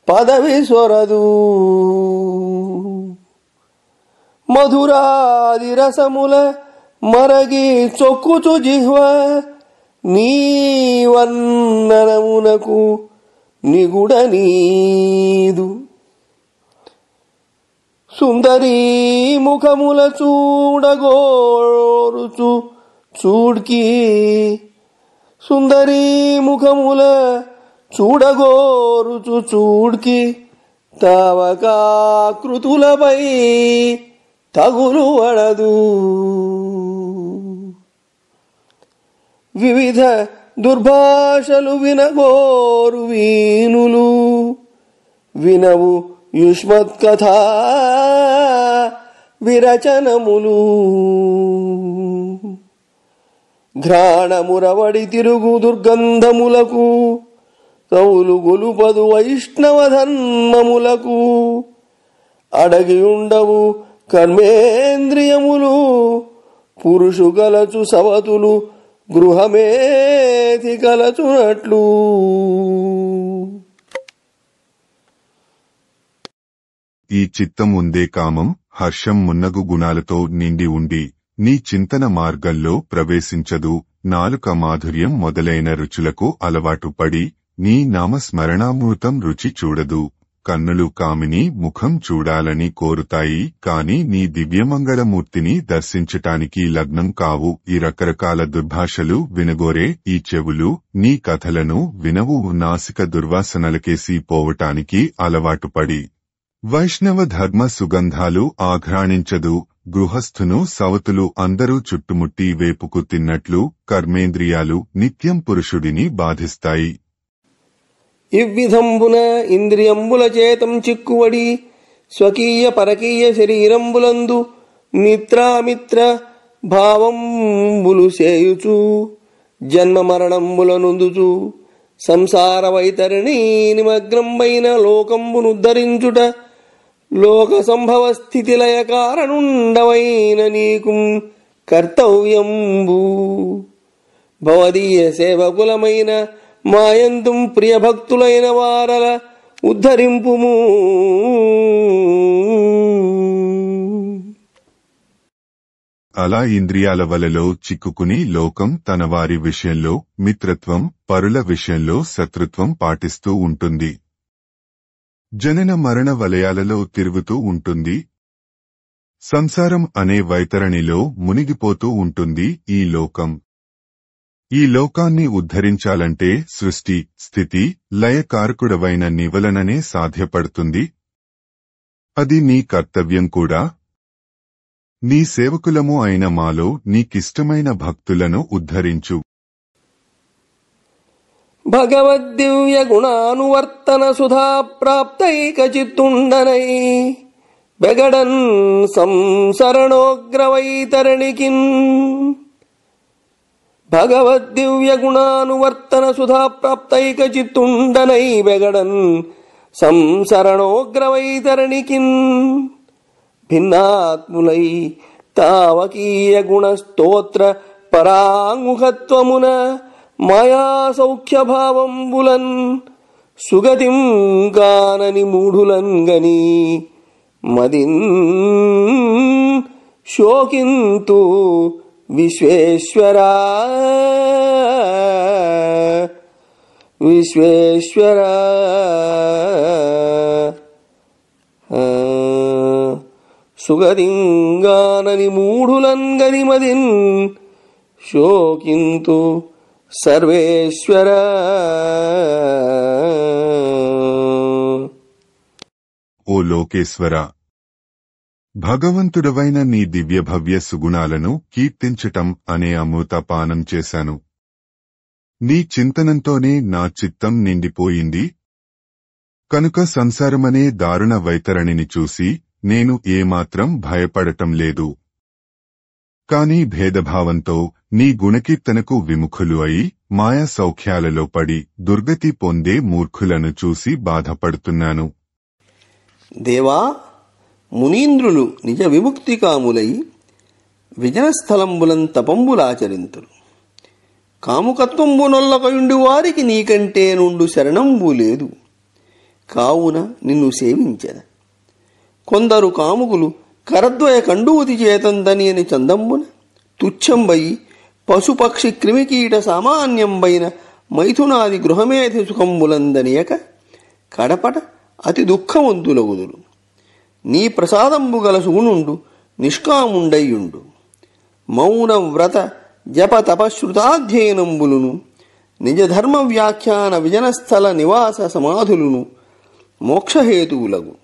పదవి స్వరదు. మధురాది రసముల మరగి చొక్కుచు జిహ్వ నీ వర్ణనమునకు నిగుడ నీదు. సుందరీ ముఖముల చూడగోరుచు చూడ్కి, సుందరీ ముఖముల చూడగోరుచు చూడ్కి తావకాకృతులపై తగులు వడదు. వివిధ దుర్భాషలు వినగోరు వీనులు వినవు యుష్మత్కథా విరచనములు. ఘ్రాణమురవడి తిరుగు దుర్గంధములకు కౌలు గొలుపదు వైష్ణవ ధర్మములకు అడగి ఉండవు కర్మేంద్రియములు. పురుషు కలచు సవతులు గృహమేతి కలచునట్లు. ఈ చిత్తం ఉందే కామం, హర్షం మున్నగు గుణాలతో నిండి ఉండి నీ చింతన మార్గంలో ప్రవేశించదు. నాలుక మాధుర్యం మొదలైన రుచులకు అలవాటు పడి నీ నామస్మరణామృతం రుచి చూడదు. కన్నులు కామిని ముఖం చూడాలని కోరుతాయి, కాని నీ దివ్యమంగళమూర్తిని దర్శించటానికి లగ్నం కావు. ఈ రకరకాల దుర్భాషలు వినగోరే ఈ చెవులు నీ కథలను వినవు. నాసిక దుర్వాసనలకేసి పోవటానికి అలవాటుపడి వైష్ణవ ధర్మ సుగంధాలు ఆఘ్రాణించదు. గృహస్థును సవతులు అందరూ చుట్టుముట్టి వేపుకు తిన్నట్లు కర్మేంద్రియాలు నిత్యం పురుషుడిని బాధిస్తాయి. ఇవ్విధంబున ఇంద్రియంబుల చేతం చిక్కువడి స్వకీయ పరకీయ శరీరంబులందు మిత్రామిత్ర భావంబులు సేయుచు జన్మ మరణంబుల నొందుచు సంసార వైతరిణీ నిమగ్నంబైన లోకంబునుద్ధరించుట లోక సంభవ స్థితి లయ కారణుండవైన నీకు కర్తవ్యంబు భవదీయ సేవకులమైన మాయందు ప్రియ భక్తులైన వారల ఉద్ధరింపుము. అలా ఇంద్రియాల వలలో చిక్కుకుని లోకం తన వారి విషయంలో మిత్రత్వం, పరుల విషయంలో శత్రుత్వం పాటిస్తూ ఉంటుంది. జనన మరణ వలయాలలో తిరుగుతూ ఉంటుంది. సంసారం అనే వైతరణిలో మునిగిపోతూ ఉంటుంది ఈ లోకం. ఈ లోకాన్ని ఉద్ధరించాలంటే సృష్టి, స్థితి, లయకారకుడవైన నీ వలననే సాధ్యపడుతుంది. అది నీ కర్తవ్యం కూడా. నీ సేవకులము అయిన మాలో నీకిష్టమైన భక్తులను ఉద్ధరించు. భగవద్దివ్య గుణానువర్తన సుధా ప్రాప్తైక చిత్తుండనై బెగడన్ సంసరణోగ్రవైతరణికిన్. భగవద్దివ్య గుణానువర్తన సుధా ప్రాప్తైక చిత్తుండనై బెగడన్ సంసరణోగ్రవైతరణికిన్. భిన్నాత్ములై తావకీయ గుణ స్తోత్ర పరాంగుఖత్వమున మాయా సౌఖ్యభావంబులన్ సుగతిం కానని మూఢులన్ గని మదిన్ శోకింతు విశ్వేశ్వరా విశ్వేశ్వరా. సుగతింగానని మూఢులన్ గని మదిన్ శోకింతు సర్వేశ్వర. ఓ లోకేశ్వర, భగవంతుడవైన నీ దివ్యభవ్య సుగుణాలను కీర్తించటం అనే అమృతపానం చేశాను. నీ చింతనంతోనే నా చిత్తం నిండిపోయింది. కనుక సంసారమనే దారుణ వైతరణిని చూసి నేను ఏమాత్రం భయపడటం లేదు. కాని భేదభావంతో నీ గుణకీర్తనకు విముఖులు అయి మాయా సౌఖ్యాలలో పడి దుర్గతి పొందే మూర్ఖులను చూసి బాధపడుతున్నాను. దేవా, మునీంద్రులు నిజ విముక్తి కాములై విజనస్థలంబులం తపంబులాచరింతురు. కాముకత్వంబు నొల్లకయుండి వారికి నీకంటే నుండు శరణంబు లేదు. కావున నిన్ను సేవించెద. కొందరు కాముకులు కరద్వయ కండూతి చేతందని అని చందంబున తుచ్చంబయి పశుపక్షి క్రిమికీట సామాన్యంబైన మైథునాది గృహమేధి సుఖంబులందనియక కడపట అతి దుఃఖవంతులగుదురు. నీ ప్రసాదంబు గల సుగుణుండు నిష్కాముండయ్యుండు. మౌన వ్రత జప తపశ్రుతాధ్యయనంబులును నిజధర్మ వ్యాఖ్యాన విజనస్థల నివాస సమాధులును మోక్షహేతువులగు.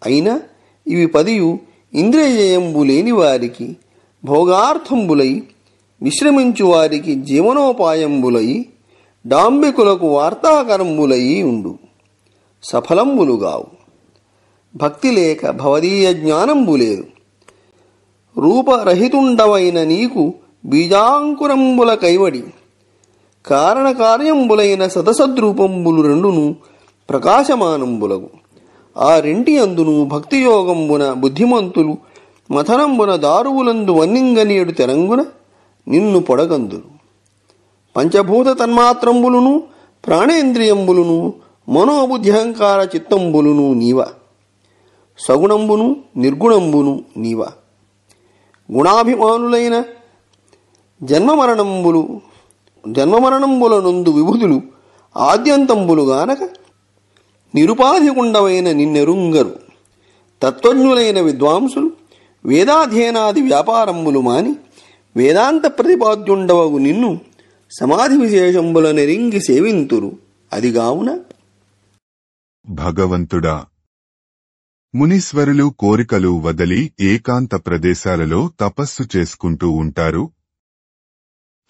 అయినా ఇవి 10 ఇంద్రియజయంబు లేని వారికి భోగార్థంబులై విశ్రమించు వారికి జీవనోపాయంబులై డాంబికులకు వార్తాకరంబులై ఉండు. సఫలంబులుగావు. భక్తి లేక భవదీయ జ్ఞానంబు లేదు. రూపరహితుండవైన నీకు బీజాంకురంబుల కైవడి కారణకార్యంబులైన సదసద్రూపంబులు రెండును ప్రకాశమానంబులగు. ఆ రెంటి అందును భక్తియోగంబున బుద్ధిమంతులు మథనంబున దారువులందు వన్నింగనియడు తెరంగున నిన్ను పొడగందురు. పంచభూత తన్మాత్రంబులును ప్రాణేంద్రియంబులును మనోబుద్ధ్యహంకార చిత్తంబులును నీవ. సగుణంబును నిర్గుణంబును నీవ. గుణాభిమానులైన జన్మమరణంబుల నందు విభుతులు ఆద్యంతంబులు గానక నిరుపాధికుండమైన నిన్నెరుంగరు. తత్వజ్ఞులైన విద్వాంసులు వేదాధ్యయనాది వ్యాపారంబులు మాని వేదాంత ప్రతిపాద్యుండవగు నిన్ను సమాధి విశేషంబుల నెరింగి సేవింతురు. అదిగావున భగవంతుడా, మునీశ్వరులు కోరికలు వదలి ఏకాంత ప్రదేశాలలో తపస్సు చేసుకుంటూ ఉంటారు.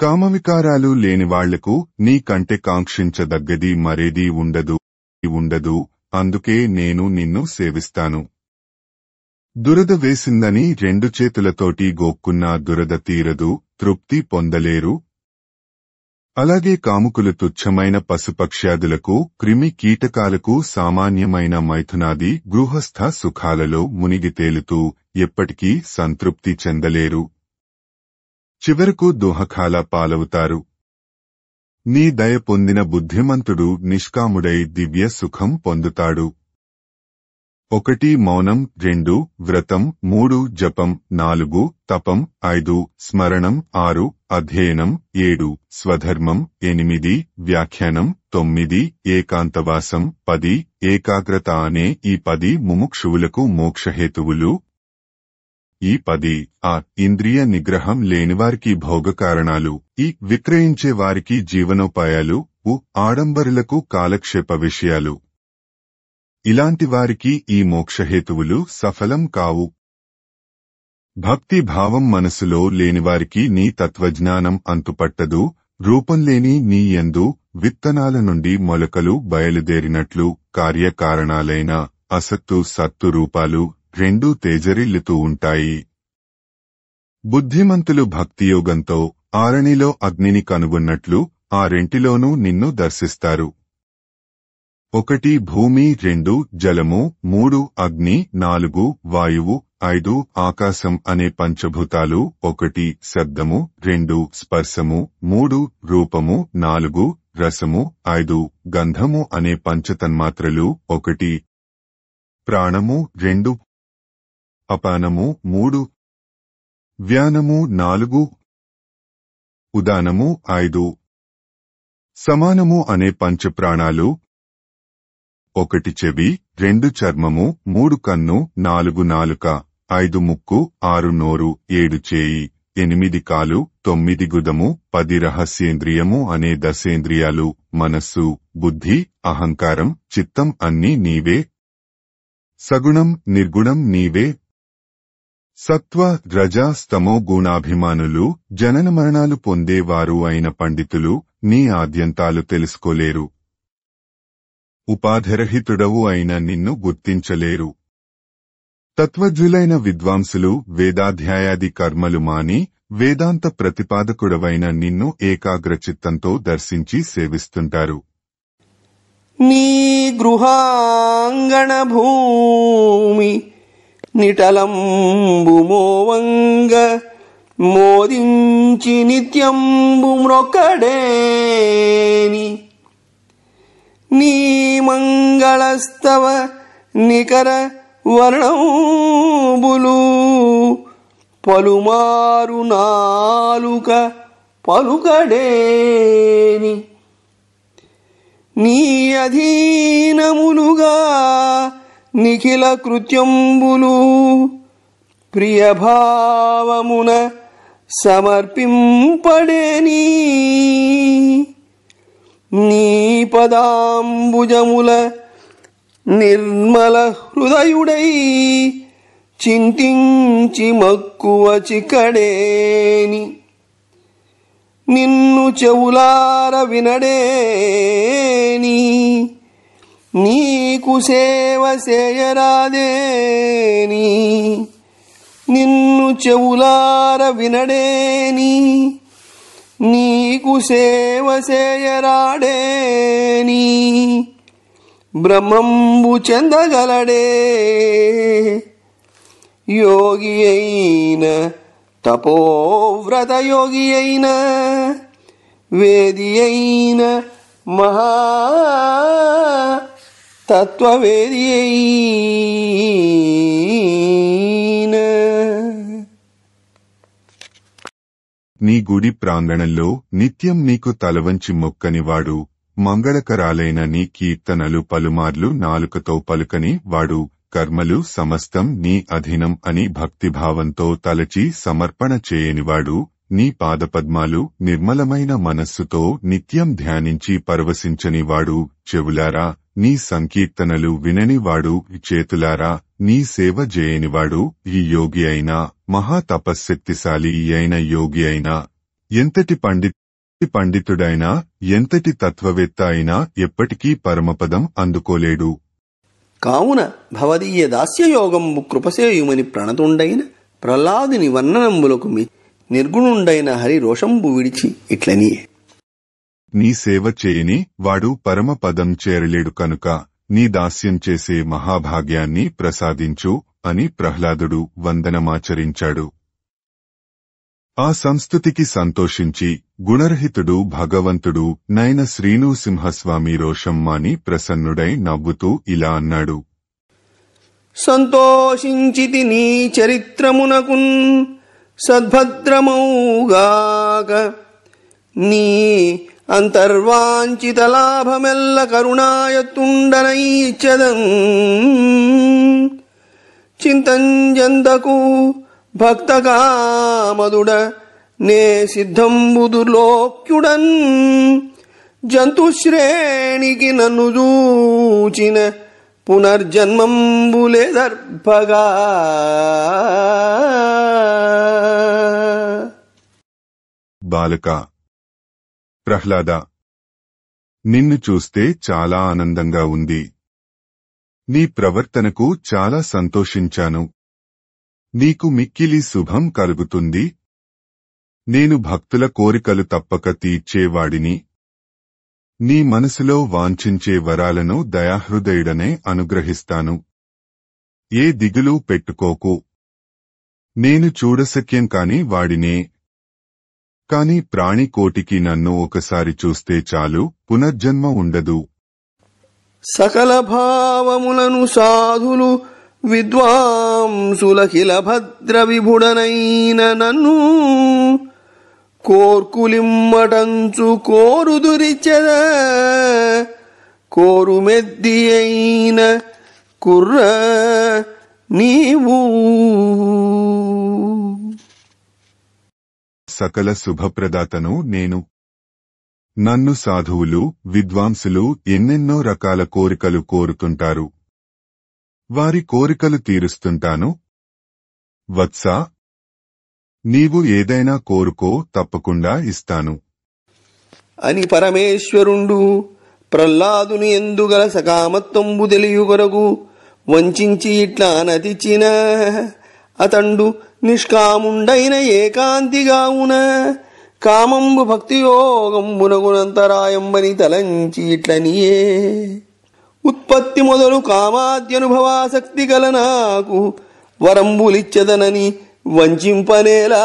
కామవికారాలు లేనివాళ్లకు నీ కంటే కాంక్షించదగ్గది మరేదీ ఉండదు. అందుకే నేను నిన్ను సేవిస్తాను. దురద వేసిందని 2 చేతులతోటి గోక్కున్నా దురద తీరదు, తృప్తి పొందలేరు. అలాగే కాముకులు తుచ్చమైన పశుపక్ష్యాదులకు, క్రిమి కీటకాలకు, సామాన్యమైన మైథునాది గృహస్థ సుఖాలలో మునిగి తేలుతూ ఎప్పటికీ సంతృప్తి చెందలేరు. చివరకు దుఃఖాల పాలవుతారు. నీ దయ పొందిన బుద్ధిమంతుడు నిష్కాముడై దివ్య సుఖం పొందుతాడు. 1 మౌనం, 2 వ్రతం, 3 జపం, 4 తపం, 5 స్మరణం, 6 అధ్యయనం, 7 స్వధర్మం, 8 వ్యాఖ్యానం, 9 ఏకాంతవాసం, 10 ఏకాగ్రత అనే ఈ 10 ముముక్షువులకు మోక్షహేతువులు. ఈ 10 ఇంద్రియ నిగ్రహం లేనివారికి భోగకారణాలు, ఈ విక్రయించే వారికి జీవనోపాయాలు, ఆడంబరులకు కాలక్షేప విషయాలు. ఇలాంటి వారికి ఈ మోక్షహేతువులు సఫలం కావు. భక్తి భావం మనసులో లేనివారికి నీ తత్వజ్ఞానం అంతుపట్టదు. రూపంలేని నీ యందు విత్తనాల నుండి మొలకలు బయలుదేరినట్లు కార్యకారణాలైన అసత్తు సత్తు రూపాలు రెండూ తేజరిల్లుతూ ఉంటాయి. బుద్ధిమంతులు భక్తియోగంతో ఆరణిలో అగ్నిని కనుగొన్నట్లు ఆ రెంటిలోనూ నిన్ను దర్శిస్తారు. 1 భూమి, 2 జలము, 3 అగ్ని, 4 వాయువు, 5 ఆకాశం అనే పంచభూతాలు, 1 శబ్దము, 2 స్పర్శము, 3 రూపము, 4 రసము, 5 గంధము అనే పంచతన్మాత్రలు, 1 ప్రాణము, 2 అపానము, 3 వ్యానము, 4 ఉదానము, 5 సమానము అనే పంచప్రాణాలు, 1 చెవి, 2 చర్మము, 3 కన్ను, 4 నాలుక, 5 ముక్కు, 6 నోరు, 7 చేయి, 8 కాలు, 9 గుదము, 10 రహస్యేంద్రియము అనే దశేంద్రియాలు, మనస్సు, బుద్ధి, అహంకారం, చిత్తం అన్నీ నీవే. సగుణం నిర్గుణం నీవే. సత్వ రజ స్తమో గుణాభిమానులు, జనన మరణాలు పొందేవారు అయిన పండితులు నీ ఆద్యంతాలు తెలుసుకోలేరు. ఉపాధిరహితుడవు అయిన నిన్ను గుర్తించలేరు. తత్వజ్ఞులైన విద్వాంసులు వేదాధ్యాయాది కర్మలు మాని వేదాంత ప్రతిపాదకుడవైన నిన్ను ఏకాగ్రచిత్తంతో దర్శించి సేవిస్తుంటారు. నీ గృహాంగణ భూమి నిటలంబు మోవంగ మోదించి నిత్యంబు మ్రొక్కడేని నీ మంగళస్తవ నికర వర్ణంబులు పలుమారు నాలుక పలుకడేని నీ అధీనములుగా నిఖిల కృత్యంబులు ప్రియభావమున సమర్పింపడేని నీ పదాంబుజముల నిర్మల హృదయుడై చింతించి మక్కువ చిక్కడేని నిన్ను చెవులార వినడేని నీకు సేవ చేయరాదేని నిన్ను చెవులార వినడేని నీకు సేవ చేయరాడేని బ్రహ్మంబు చెందగలడే యోగి అయిన తపోవ్రత యోగి అయిన వేది అయిన మహా తత్వవేది అయిన నీ గుడి ప్రాంగణంలో నిత్యం నీకు తలవంచి మొక్కనివాడు, మంగళకరాలైన నీ కీర్తనలు పలుమార్లు నాలుకతో పలుకని వాడు, కర్మలు సమస్తం నీ అధీనం అని భక్తిభావంతో తలచి సమర్పణ చేయనివాడు, నీ పాదపద్మాలు నిర్మలమైన మనస్సుతో నిత్యం ధ్యానించి పరవశించనివాడు, చెవులారా నీ సంకీర్తనలు విననివాడు, చేతులారా నీ సేవ చేయనివాడు, ఈ యోగి అయినా మహా తపశ్శక్తిశాలి అయిన యోగి అయినా ఎంతటి పండితుడైనా ఎంతటి తత్వవేత్త అయినా ఎప్పటికీ పరమపదం అందుకోలేడు. కావున భవదీయ దాస్యయోగంబు కృపసేయుమని ప్రణతుండైన ప్రహ్లాదుని వర్ణనంబులకు నిర్గుణుండైన హరి రోషంబు విడిచి ఇట్లనియే. నీ సేవ చేయని వాడు పరమపదం చేరలేడు కనుక నీ దాస్యం చేసే మహాభాగ్యాన్ని ప్రసాదించు అని ప్రహ్లాదుడు వందనమాచరించాడు. ఆ సంస్తుతికి సంతోషించి గుణరహితుడు భగవంతుడు నైన శ్రీనృసింహస్వామి రోషం మాని ప్రసన్నుడై నవ్వుతూ ఇలా అన్నాడు. సంతోషించితి నీ చరిత్రమునకున్ సద్భద్రమౌగాక నీ అంతర్వాంఛిత లాభమెల్ల కరుణాయతుండనైచ్చదన్ చింతంజందకు భక్తకామదుడ నే సిద్ధంబుదుర్లోక్యుడన్ జంతుశ్రేణికి నన్ను చూచిన పునర్జన్మంబులేదర్భగా. బాలక ప్రహ్లాద, నిన్ను చూస్తే చాలా ఆనందంగా ఉంది. నీ ప్రవర్తనకు చాలా సంతోషించాను. నీకు మిక్కిలి శుభం కలుగుతుంది. నేను భక్తుల కోరికలు తప్పక తీర్చేవాడిని. నీ మనసులో వాంఛించే వరాలను దయాహృదయుడనే అనుగ్రహిస్తాను. ఏ దిగులు పెట్టుకోకు. నేను చూడశక్యం కాని వాడినే. కాని ప్రాణికోటికి నన్ను ఒకసారి చూస్తే చాలు, పునర్జన్మ ఉండదు. సకల భావములను సాధులు విద్వాంసులఖిల భద్ర విభుడనైన నన్ను కోర్కులిమ్మటంచు కోరుదురిచెద కోరుమెద్ది అయిన కుర్ర నీవు. సకల శుభప్రదాతను నేను. నన్ను సాధువులు విద్వాంసులు ఎన్నెన్నో రకాల కోరికలు కోరుతుంటారు. వారి కోరికలు తీరుస్తుంటాను. వత్సా, నీవు ఏదైనా కోరుకో, తప్పకుండా ఇస్తాను అని పరమేశ్వరుండు ప్రహ్లాదుని ఎందుగల సకామత్వంబు తెలియుకొరకు వంచించి ఇట్లా నతిచిన అతండు నిష్కాముండైన ఏకాంతిగావున కామంబు భక్తియోగంబునగునంతరాయంబని తలంచి ఇట్లనియే. ఉత్పత్తి మొదలు కామాద్యనుభవాసక్తి గల నాకు వరంబులిచ్చదనని వంచింపనేలా.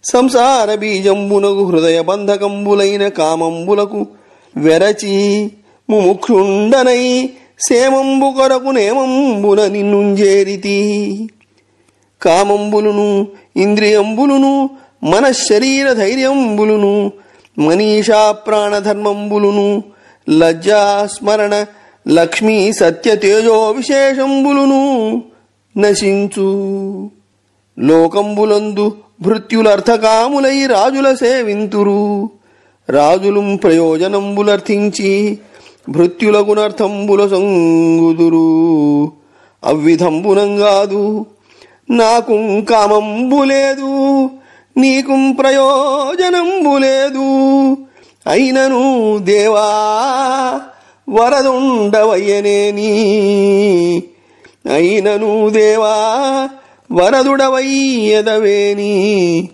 సంసార బీజంబునగు హృదయ బంధకంబులైన కామంబులకు వెరచి ముముక్షుండనై సేమంబు కొరకు నేమంబున నిన్నుంజేరితి. కామంబులును ఇంద్రియంబులును మనశ్శరీర ధైర్యంబులును మనీషా ప్రాణధర్మంబులును లజ్జా స్మరణ లక్ష్మీ సత్య తేజో విశేషంబులును నశించు. లోకంబులందు భృత్యులర్థకాములై రాజుల సేవింతురు. రాజులు ప్రయోజనంబులర్థించి భృత్యులగునర్థంబుల సంగుదురు. అవ్విధంబునంగాదు నాకు కామంబు లేదు, నీకు ప్రయోజనంబు లేదు. అయినను దేవా వరదుండవయ్యనేని, అయినను దేవా వరదుడవయ్యదవేని.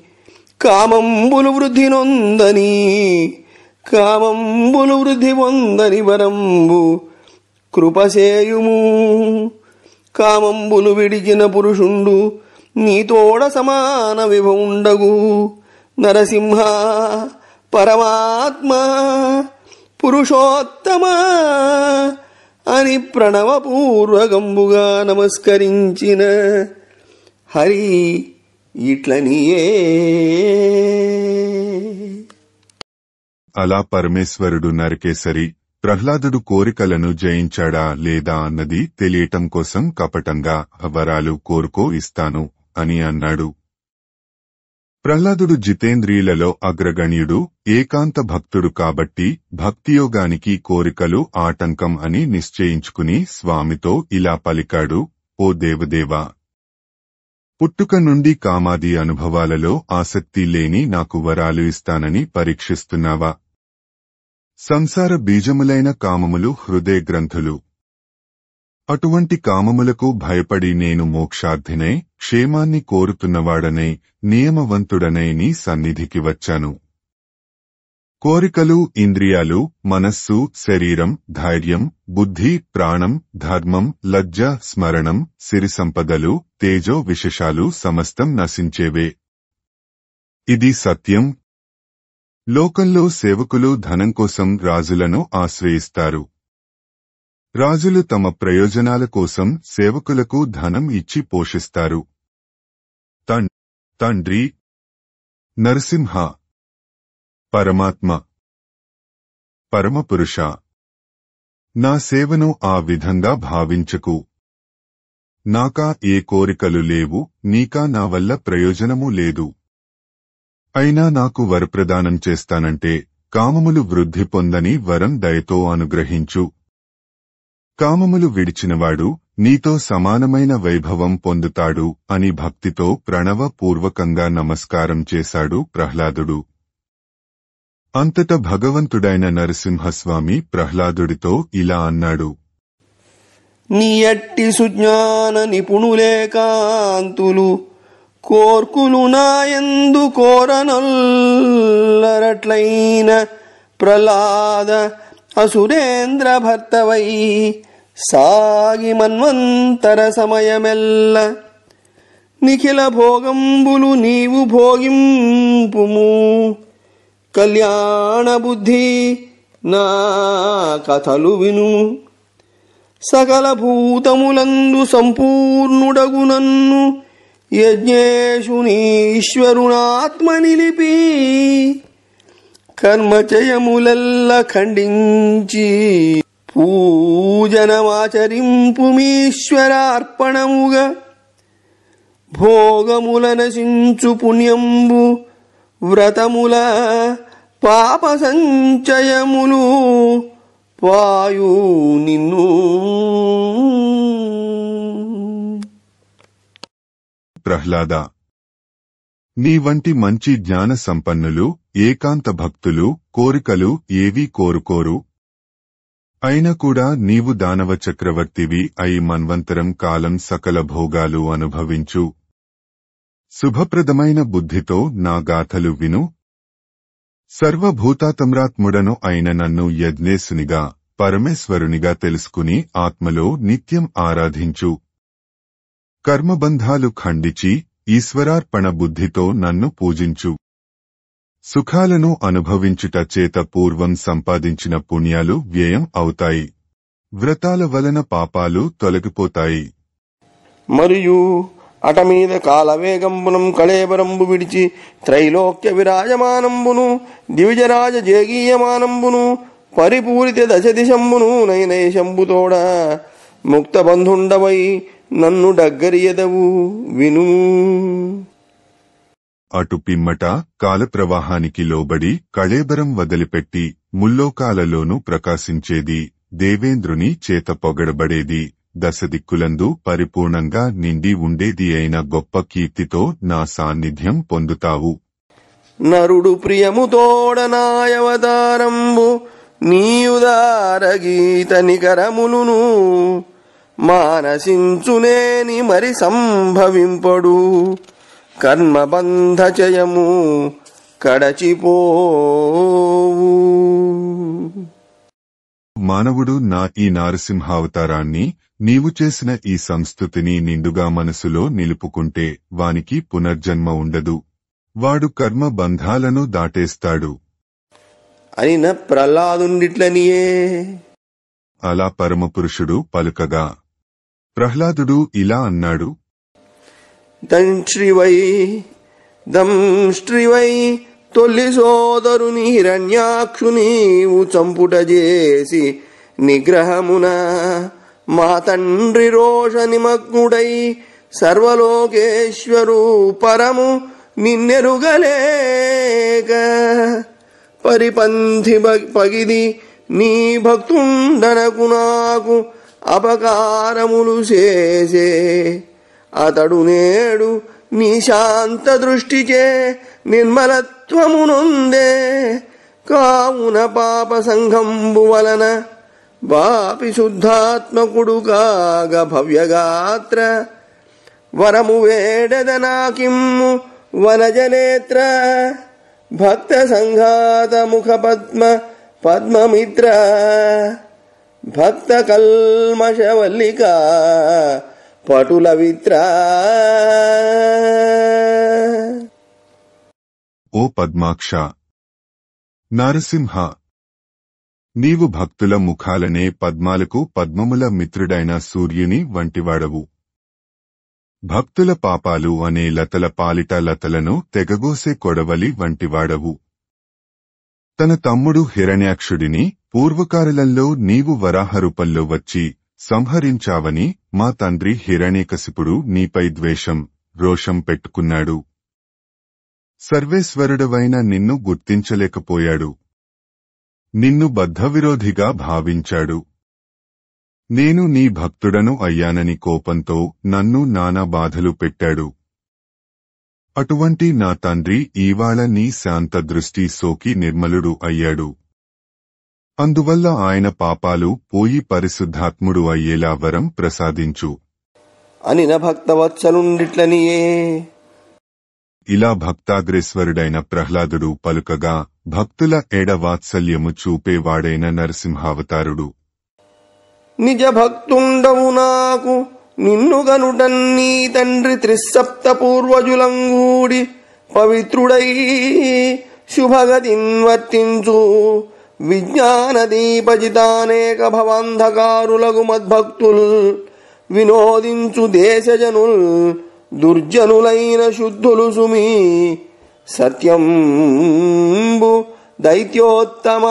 కామంబులు వృద్ధి నొందని, కామంబులు వృద్ధి పొందని వరంబు కృపసేయుము. కామంబులు విడిచిన పురుషుండు నీతోడ సమాన విభవుండగు. నరసింహ పరమాత్మ పురుషోత్తమ అని ప్రణవపూర్వకంబుగా నమస్కరించిన హరి ఇట్లనియే. అలా పరమేశ్వరుడు నరకేసరి ప్రహ్లాదుడు కోరికలను జయించాడా లేదా అన్నది తెలియటం కోసం కపటంగా వరాలు కోరుకో ఇస్తాను అని అన్నాడు. ప్రహ్లాదుడు జితేంద్రియులలో అగ్రగణ్యుడు, ఏకాంత భక్తుడు కాబట్టి భక్తియోగానికి కోరికలు ఆటంకం అని నిశ్చయించుకుని స్వామితో ఇలా పలికాడు. ఓ దేవదేవా, పుట్టుక నుండి కామాది అనుభవాలలో ఆసక్తి లేని నాకు వరాలు ఇస్తానని పరీక్షిస్తున్నావా? సంసార బీజములైన కామములు హృదయ గ్రంథులు. అటువంటి కామములకు భయపడి నేను మోక్షార్థినై క్షేమాన్ని కోరుతున్నవాడనై నియమవంతుడనై నీ సన్నిధికి వచ్చాను. కోరికలు, ఇంద్రియాలు, మనస్సు, శరీరం, ధైర్యం, బుద్ధి, ప్రాణం, ధర్మం, లజ్జ, స్మరణం, సిరి సంపదలు, తేజో విశేషాలు సమస్తం నశించేవే. ఇది సత్యం. లోకంలో సేవకులు ధనం కోసం రాజులను ఆశ్రయిస్తారు. రాజులు తమ ప్రయోజనాల కోసం సేవకులకు ధనం ఇచ్చి పోషిస్తారు. తండ్రి, నరసింహ, పరమాత్మ, పరమపురుష, నా సేవను ఆ విధంగా భావించకు. నాకా ఏ కోరికలు లేవు, నీకా నా వల్ల ప్రయోజనమూ లేదు. అయినా నాకు వరప్రదానం చేస్తానంటే కామములు వృద్ధి పొందని వరం దయతో అనుగ్రహించు. కామములు విడిచినవాడు నీతో సమానమైన వైభవం పొందుతాడు అని భక్తితో ప్రణవ పూర్వకంగా నమస్కారం చేశాడు ప్రహ్లాదుడు. అంతట భగవంతుడైన నరసింహస్వామి ప్రహ్లాదుడితో ఇలా అన్నాడు. నీ అట్టి సుజ్ఞాన నిపుణులే కాంతులు కోర్కులు నాయందు కోరనొల్లరట్లైన ప్రహ్లాద అసురేంద్ర భర్తవై సాగి మన్వంతర సమయమెల్ల నిఖిల భోగంబులు నీవు భోగింపుము. కళ్యాణ బుద్ధి నా కథలు విను. సకల భూతములందు సంపూర్ణుడగు నన్ను యజ్ఞేశునీశ్వరునాత్మ నిలిపి కర్మచయములెల్ల ఖండించి పూజనమాచరింపుమీశ్వరార్పణముగా భోగముల నశించు పుణ్యంబు వ్రతముల పాప సంచయములు పాయు నిన్ను. ప్రహ్లాద, నీ వంటి మంచి జ్ఞాన సంపన్నులు, ఏకాంత భక్తులు కోరికలు ఏవీ కోరుకోరు. అయినా కూడా నీవు దానవ చక్రవర్తివి అయి మన్వంతరం కాలం సకల భోగాలు అనుభవించు. శుభప్రదమైన బుద్ధితో నా గాథలు విను. సర్వభూతాతమ్రాత్ముడను అయిన నన్ను యజ్ఞేశునిగా, పరమేశ్వరునిగా తెలుసుకుని ఆత్మలో నిత్యం ఆరాధించు. కర్మబంధాలు ఖండిచి ఈశ్వరార్పణ బుద్ధితో నన్ను పూజించు. సుఖాలను అనుభవించుట చేత పూర్వం సంపాదించిన పుణ్యాలు వ్యయం అవుతాయి. వ్రతాల వలన పాపాలు తొలగిపోతాయి. మరియు అటమీద కాలవేగంబునం కళేబరంబు విడిచి త్రైలోక్య విరాజమానంబును దివిజరాజ జేగీయమానంబును పరిపూరిత దశ దిశంబును నైనైశంబుతోడ ముక్త బంధుండవై నన్ను డగ్గరియదవు విను. అటు పిమ్మట కాలప్రవాహానికి లోబడి కళేబరం వదిలిపెట్టి ముల్లోకాలలోనూ ప్రకాశించేది, దేవేంద్రుని చేత పొగడబడేది, దశదిక్కులందు పరిపూర్ణంగా నిండి ఉండేది అయిన గొప్ప కీర్తితో నా సాన్నిధ్యం పొందుతావు. నరుడు ప్రియముతోడనాయవతారంబు నీయుదార గీత నికరములును మానసించునేని మరి సంభవింపడు కర్మబంధచయము కడచిపోవు. మానవుడు నా ఈ నారసింహావతారాన్ని, నీవు చేసిన ఈ సంస్తుతిని నిండుగా మనసులో నిలుపుకుంటే వానికి పునర్జన్మ ఉండదు. వాడు కర్మ బంధాలను దాటేస్తాడు అని న ప్రహ్లాదుండిట్లనియే. అలా పరమపురుషుడు పలుకగా ప్రహ్లాదుడు ఇలా అన్నాడు. దంశ్రీవై తొల్లి సోదరుని హిరణ్యాక్షు నీవు చంపుట చేసి నిగ్రహమున మా తండ్రి రోష నిమగ్నుడై సర్వలోకేశ్వరు పరము నిన్నెరుగలేక పరిపంథి పగిది నీ భక్తుండనకు నాకు అపకారములు చేసే అతడు నేడు నీ శాంత దృష్టిచే నిర్మలత్వమునొందే. కావున పాప సంఘంబు వలన బాపి శుద్ధాత్మకుడు కాగ భవ్యగాత్ర వరము వేడదనాకిమ్ము వనజనేత్ర భక్త సంఘాత ముఖ పద్మమిత్ర భక్త కల్మషవల్లిక పటుల విత్ర. ఓ పద్మాక్ష, నరసింహ, నీవు భక్తుల ముఖాలనే పద్మాలకు పద్మముల మిత్రుడైన సూర్యుని వంటివాడవు. భక్తుల పాపాలు అనే లతల పాలిట లతలను తెగగోసే కొడవలి వంటివాడవు. తన తమ్ముడు హిరణ్యాక్షుడిని పూర్వకాలంలో నీవు వరాహ రూపంలో వచ్చి సంహరించావని మా తండ్రి హిరణ్యకశిపుడు నీపై ద్వేషం, రోషం పెట్టుకున్నాడు. సర్వేశ్వరుడవైన నిన్ను గుర్తించలేకపోయాడు. నిన్ను బద్ధవిరోధిగా భావించాడు. నేను నీ భక్తుడను అయ్యానని కోపంతో నన్ను నానా బాధలు పెట్టాడు. అటువంటి నా తండ్రి ఈవాళ నీ శాంత దృష్టి సోకి నిర్మలుడు అయ్యాడు. అందువల్ల ఆయన పాపాలు పోయి పరిశుద్ధాత్ముడు అయ్యేలా వరం ప్రసాదించు అనిన భక్తవత్సలుండిట్లనియే. ఇలా భక్తాగ్రేశ్వరుడైన ప్రహ్లాదుడు పలుకగా భక్తుల ఎడవాత్సల్యము చూపేవాడైన నరసింహావతారుడు, నిజ భక్తుండవు నాకు నిన్ను గనుటన్నీ తండ్రి త్రిసప్త పూర్వజులంగూడి పవిత్రుడై శుభగతిన్వర్తించు విజ్ఞాన దీపజితానేక భవాంధకారులగు మద్భక్తుల్ వినోదించు దేశజనుల్ దుర్జనులైన శుద్ధులు సుమి సత్యంబు దైత్యోత్తమ.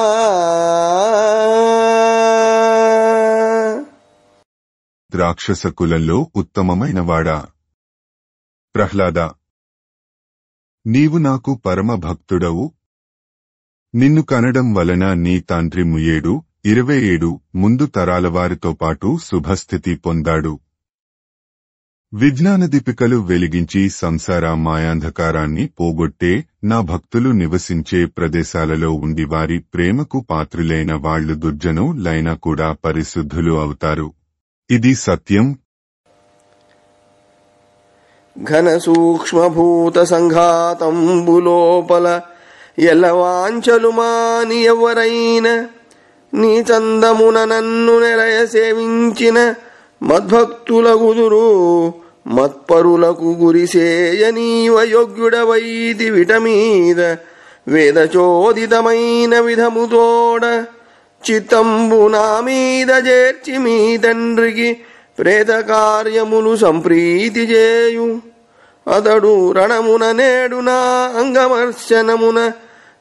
రాక్షస కులంలో ఉత్తమమైనవాడా ప్రహ్లాద, నీవు నాకు పరమ భక్తుడవు. నిన్ను కనడం వలన నీ తండ్రి 27 ముందు తరాలవారితో పాటు శుభస్థితి పొందాడు. విజ్ఞానదీపికలు వెలిగించి సంసార మాయాంధకారాన్ని పోగొట్టే నా భక్తులు నివసించే ప్రదేశాలలో ఉండి వారి ప్రేమకు పాత్రులైన వాళ్లు దుర్జనులైనా కూడా పరిశుద్ధులు అవుతారు. ఇది సత్యం. ఘన సూక్ష్మభూత సంఘాతంబులోపల ఎలవాంచలు మాని ఎవరైన నీ చందమున నన్ను నెరయ సేవించిన మద్భక్తుల గుదురు మత్పరులకు గురిసేయనీవ యోగ్యుడవైతి విటమీద వేదచోదితమైన విధముతోడ చిత్తంబు నా మీద చేర్చి మీ తండ్రికి ప్రేత కార్యములు సంప్రీతి చేయు. అతడు రణమున నేడు నా అంగమర్శనమున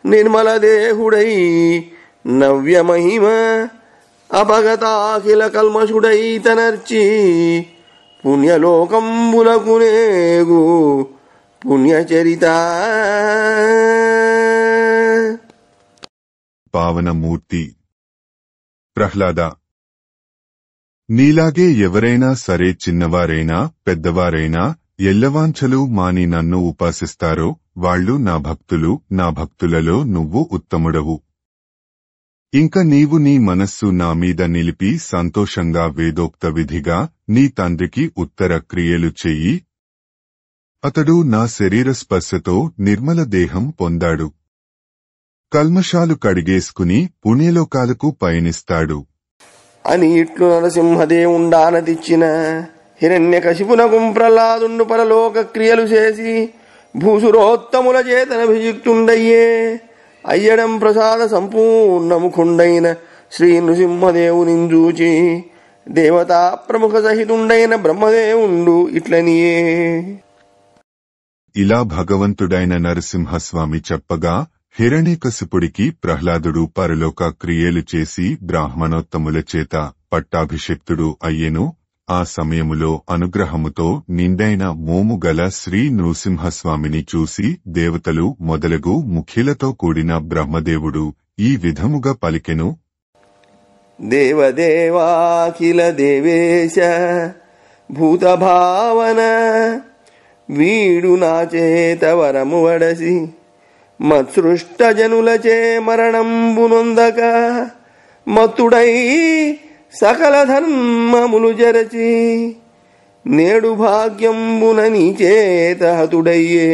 నిర్మల దేహుడై నవ్యమహిమ అపగతాఖిల కల్మషుడై తనర్చి పుణ్యలోకంబులకు నేగు పుణ్యచరిత. పావనమూర్తి ప్రహ్లాద, నీలాగే ఎవరైనా సరే చిన్నవారైనా పెద్దవారైనా ఎల్లవాంఛలు మాని నన్ను ఉపాసిస్తారో వాళ్లు నా భక్తులు. నా భక్తులలో నువ్వు ఉత్తముడవు. ఇంక నీవు నీ మనస్సు నా మీద నిలిపి సంతోషంగా వేదోక్త విధిగా నీ తండ్రికి ఉత్తర క్రియలు చెయ్యి. అతడు నా శరీర స్పర్శతో నిర్మల దేహం పొందాడు. కల్మషాలు కడిగేసుకుని పుణ్యలోకాలకు పయనిస్తాడు అని ఇట్లు నరసింహదేవుండానతిచ్చిన హిరణ్యకశిపునకు ప్రహ్లాదుండు పరలోక క్రియలు చేసి భూసురోత్తముల చేతనభిషిక్తుండయ్యే అయ్యడం ప్రసాద సంపూర్ణముఖుండైన శ్రీ నృసింహదేవునింజూచి దేవతా ప్రముఖ సహితుండైన బ్రహ్మదేవుండు ఇట్లనియే. ఇలా భగవంతుడైన నరసింహస్వామి చెప్పగా హిరణ్యకశిపుడికి ప్రహ్లాదుడు పరలోక క్రియలు చేసి బ్రాహ్మణోత్తముల చేత పట్టాభిషిక్తుడు అయ్యెను. ఆ సమయములో అనుగ్రహముతో నిండైన మోము గల శ్రీ నృసింహస్వామిని చూసి దేవతలు మొదలగు ముఖ్యులతో కూడిన బ్రహ్మదేవుడు ఈ విధముగా పలికెను. దేవదేవాఖిల దేవేశ భూతభావన వీడు నా చేత వరము వడసి మత్సృష్ట జనులచే మరణంబునొందక మత్తుడై సకల ధర్మములు జరచి నేడు భాగ్యంబున నీ చేత హతుడయ్యే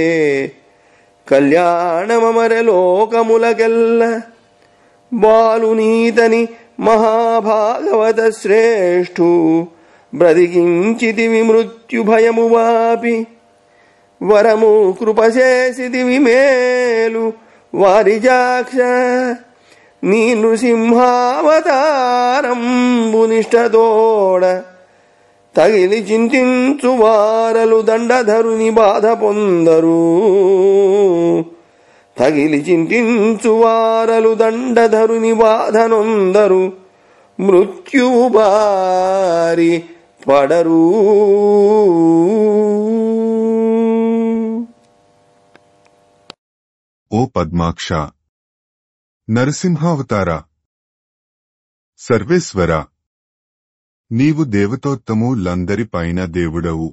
కళ్యాణమమరె లోకములకెల్ల బాలునీతని మహాభాగవత శ్రేష్ఠు బ్రతికించితివి మృత్యుభయము వాపి వరము కృపచేసితివి మేలు వారిజాక్ష నీ నృసింహావతారంబు నిష్ఠతోడ తగిలి చింతించు వారలు దండధరుని బాధ పొందరు తగిలి చింతించు వారలు దండధరుని బాధనొందరు మృత్యువు బారి పడరు. ఓ పద్మాక్ష, నరసింహావతార, సర్వేశ్వర, నీవు దేవతోత్తములందరి పైన దేవుడవు.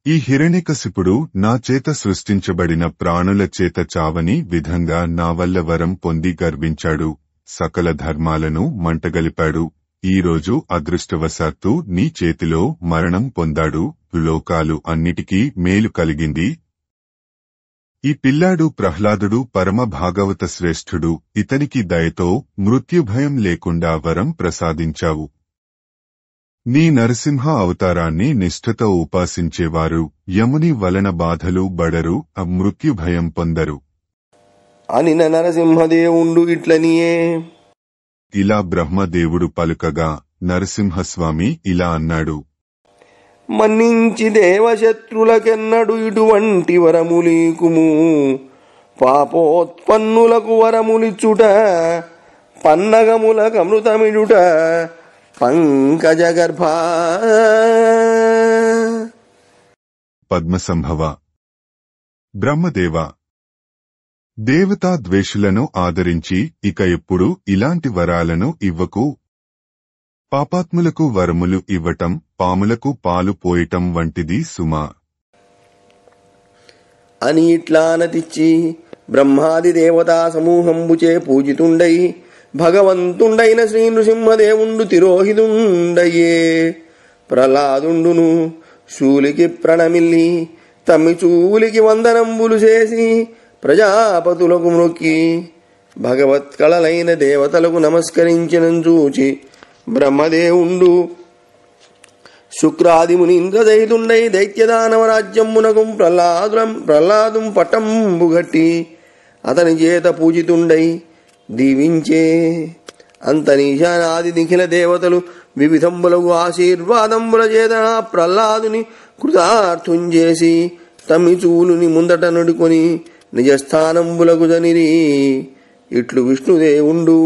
ఈ హిరణ్యకశిపుడు నా చేత సృష్టించబడిన ప్రాణుల చేత చావని విధంగా నా వల్ల వరం పొంది గర్వించాడు, సకల ధర్మాలను మంటగలిపాడు. ఈరోజు అదృష్టవశాత్తు నీ చేతిలో మరణం పొందాడు. లోకాలు అన్నిటికీ మేలు కలిగింది. ఈ పిల్లాడు ప్రహ్లాదుడు పరమ భాగవత శ్రేష్ఠుడు. ఇతనికి దయతో మృత్యుభయం లేకుండా వరం ప్రసాదించావు. నీ నరసింహ అవతారాన్ని నిష్ఠతో ఉపాసించేవారు యముని వలన బాధలు బడరు, మృత్యుభయం పొందరు అనిన నరసింహదేవుండు ఇట్లనియే. ఇలా బ్రహ్మదేవుడు పలుకగా నరసింహస్వామి ఇలా అన్నాడు: మన్నించి దేవశత్రులకెన్నడు ఇటువంటి వరములీకుము. పాపోత్పన్నులకు వరములిచ్చుట, పన్నగములకమృతమిడుట పంకజగర్భ. పద్మసంభవ, బ్రహ్మదేవ, దేవతా ద్వేషులను ఆదరించి ఇక ఎప్పుడు ఇలాంటి వరాలను ఇవ్వకు. పాపాత్ములకు వరములు ఇవ్వటం పాములకు పాలు పోయటం వంటిది సుమా అని ఇట్లానతిచ్చి బ్రహ్మాది దేవతా సమూహంబుచే పూజితుండై భగవంతుండైన శ్రీ నృసింహదేవుండు తిరోహితుండయ్యే. ప్రహ్లాదుండును శూలికి ప్రణమిల్లి తమ్మి చూలికి వందనంబులు చేసి ప్రజాపతులకు మ్రొక్కి భగవత్కళలైన దేవతలకు నమస్కరించినం చూచి బ్రహ్మదేవుండు శుక్రాది మునీంద్రదయితుండై దైత్యదానవరాజ్యమునకు ప్రహ్లాదుం పట్టంబుగట్టి అతని చేత పూజితుండై దీవించే. అంతనీశానాది నిఖిల దేవతలు వివిధంబులకు ఆశీర్వాదంబుల చేత ప్రహ్లాదుని కృతార్థుంచేసి తమి చూలుని ముందట నడుకొని నిజస్థానంబులకు జనిరి. ఇట్లు విష్ణుదేవుండు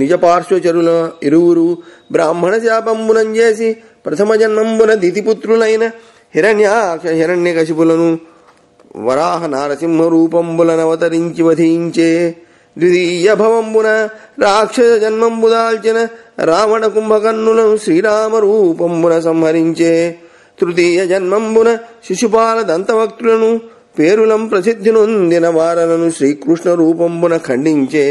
నిజ పార్శ్వచరుల ఇరువురు బ్రాహ్మణ శాపంబునం చేసి ప్రథమ జన్మంబున దితిపుత్రులైన హిరణ్యాక్ష హిరణ్యకశిపులను వరాహ నారసింహ రూపంబులనవతరించి వధించే. ద్వితీయ భవంబున రాక్షస జన్మంబు దాల్చిన రావణ కుంభకర్ణులను శ్రీరామ రూపంబున సంహరించే. తృతీయ జన్మంబున శిశుపాల దంతవక్తులను పేరులం ప్రసిద్ధి నొందిన వారలను శ్రీకృష్ణ రూపంబున ఖండించే.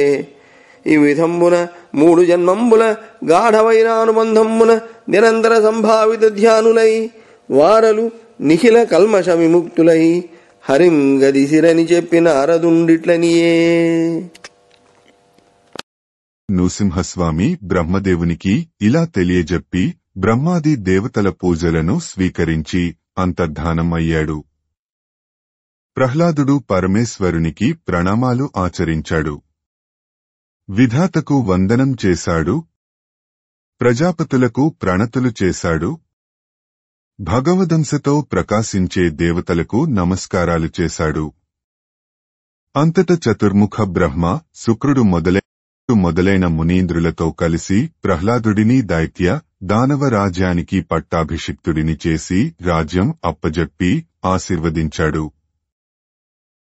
ఈ విధంబున 3 జన్మంబుల గాఢవైరానుబంధంబున నిరంతర సంభావిత ధ్యానులై వారలు నిఖిల కల్మష విముక్తులై హరిం గదిసిరని చెప్పిన అరదుండిట్లనియే. నృసింహస్వామి బ్రహ్మదేవునికి ఇలా తెలియజెప్పి బ్రహ్మాది దేవతల పూజలను స్వీకరించి అంతర్ధానం అయ్యాడు. ప్రహ్లాదుడు పరమేశ్వరునికి ప్రణామాలు ఆచరించాడు. విధాతకు వందనం చేశాడు. ప్రజాపతులకు ప్రణతులు చేశాడు. భగవదంశతో ప్రకాశించే దేవతలకు నమస్కారాలు చేశాడు. అంతట చతుర్ముఖ బ్రహ్మ, శుక్రుడు మొదలైన మునీంద్రులతో కలిసి ప్రహ్లాదుడిని దైత్య దానవ రాజ్యానికి పట్టాభిషిక్తుడిని చేసి రాజ్యం అప్పజెప్పి ఆశీర్వదించాడు.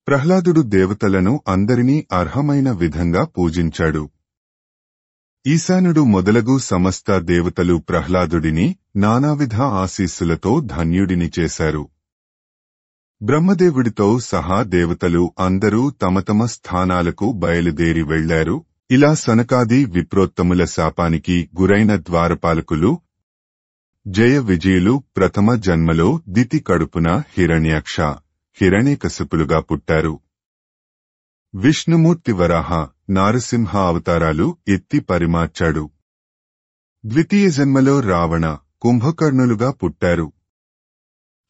ప్రహ్లాదుడు దేవతలను అందరినీ అర్హమైన విధంగా పూజించాడు. ఈశానుడు మొదలగు సమస్త దేవతలు ప్రహ్లాదుడిని నానావిధ ఆశీస్సులతో ధన్యుడిని చేశారు. బ్రహ్మదేవుడితో సహా దేవతలు అందరూ తమ తమ స్థానాలకు బయలుదేరి వెళ్లారు. ఇలా సనకాది విప్రోత్తముల శాపానికి గురైన ద్వారపాలకులు జయ విజయులు ప్రథమ జన్మలో దితి కడుపున హిరణ్యాక్ష హిరణ్యకశిపులుగా పుట్టారు. విష్ణుమూర్తి వరాహ, నారసింహ అవతారాలు ఎత్తి పరిమార్చాడు. ద్వితీయ జన్మలో రావణ, కుంభకర్ణులుగా పుట్టారు.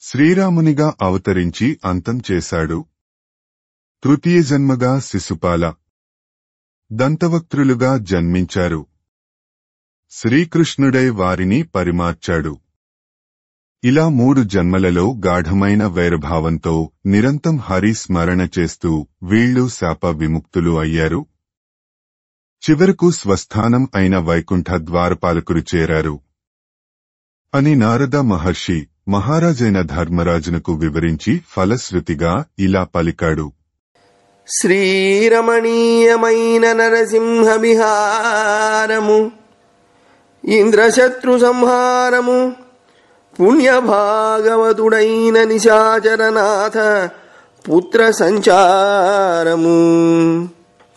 శ్రీరామునిగా అవతరించి అంతం చేశాడు. తృతీయ జన్మగా శిశుపాల, దంతవక్త్రులుగా జన్మించారు. శ్రీకృష్ణుడై వారిని పరిమార్చాడు. ఇలా 3 జన్మలలో గాఢమైన వైరభావంతో నిరంతం హరి స్మరణ చేస్తూ వీళ్లు శాప విముక్తులు అయ్యారు. చివరకు స్వస్థానం అయిన వైకుంఠ ద్వారపాలకులు చేరారు అని నారద మహర్షి మహారాజైన ధర్మరాజునకు వివరించి ఫలశ్రుతిగా ఇలా పలికాడు. శ్రీరమణీయమైన నరసింహ విహారము, ఇంద్రశత్రు సంహారము, పుణ్యభాగవతుడైన నిశాచరనాథ పుత్ర సంచారము.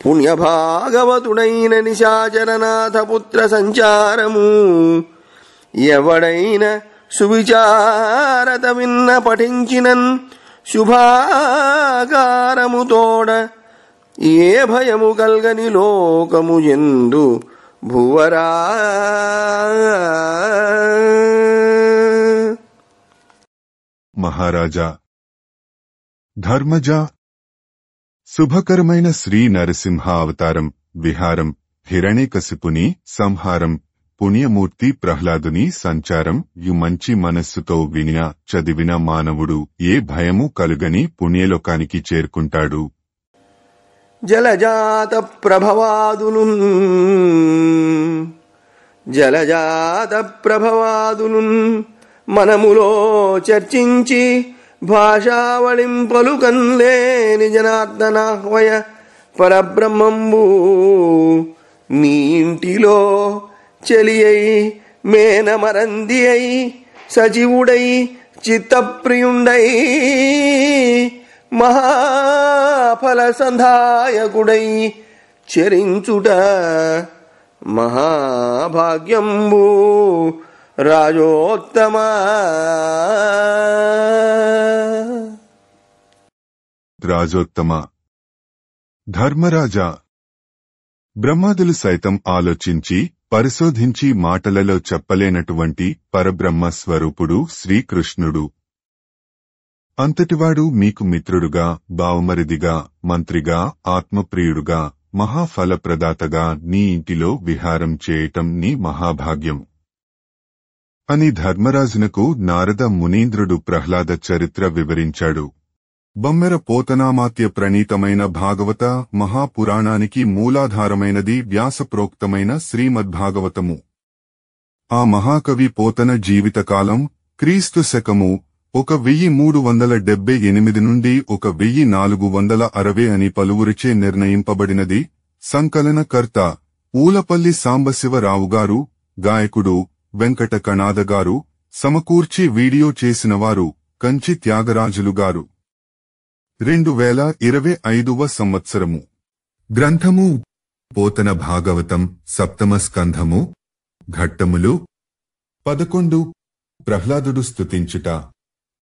పుణ్యభాగవతుడైన నిశాచరనాథ పుత్ర సంచారము. ఎవడైన సువిచారత విన్న పఠించినన్ శుభాకారము తోడ, ఏ భయము కల్గని లోకము ఎందు భువరా. మహారాజా, ధర్మజా, శుభకరమైన శ్రీ నరసింహ అవతారం, విహారం, హిరణ్యకశిపుని సంహారం, పుణ్యమూర్తి ప్రహ్లాదుని సంచారం యు మంచి మనస్సుతో వినిన చదివిన మానవుడు ఏ భయము కలుగని పుణ్యలోకానికి చేరుకుంటాడు. జలజాత ప్రభవాదులు, జలజాత ప్రభవాదులు మనములో చర్చించి భాషావళిం పలుకన్లేని జనార్దనాహ్వయ పరబ్రహ్మంబు. నీ ఇంటిలో చెలి అయి మేనమరంది అయి సజీవుడై చిత్తప్రియుండై మహాఫల సంధాయకుడై చరించుట మహాభాగ్యంబు రాజోత్తమా. రాజోత్తమ, ధర్మరాజా, బ్రహ్మాదులు సైతం ఆలోచించి పరిశోధించి మాటలలో చెప్పలేనటువంటి పరబ్రహ్మ స్వరూపుడు శ్రీకృష్ణుడు. అంతటివాడు మీకు మిత్రుడుగా, బావమరిదిగా, మంత్రిగా, ఆత్మప్రియుడుగా, మహాఫలప్రదాతగా నీ ఇంటిలో విహారం చేయటం నీ మహాభాగ్యం అని ధర్మరాజునకు నారద మునీంద్రుడు ప్రహ్లాద చరిత్ర వివరించాడు. బమ్మెర పోతనామాత్య ప్రణీతమైన భాగవత మహాపురాణానికి మూలాధారమైనది వ్యాసప్రోక్తమైన శ్రీమద్భాగవతము. ఆ మహాకవి పోతన జీవితకాలం క్రీస్తు శకము 1378 నుండి 1460 అని పలువురిచే నిర్ణయింపబడినది. సంకలనకర్త ఊలపల్లి సాంబశివరావుగారు, గాయకుడు వెంకట కణాదగారు, సమకూర్చి వీడియో చేసినవారు కంచి త్యాగరాజులుగారు. 2025వ సంవత్సరము. గ్రంథము పోతన భాగవతం, సప్తమ స్కంధము, ఘట్టములు 11. ప్రహ్లాదుడు స్తుతించుట.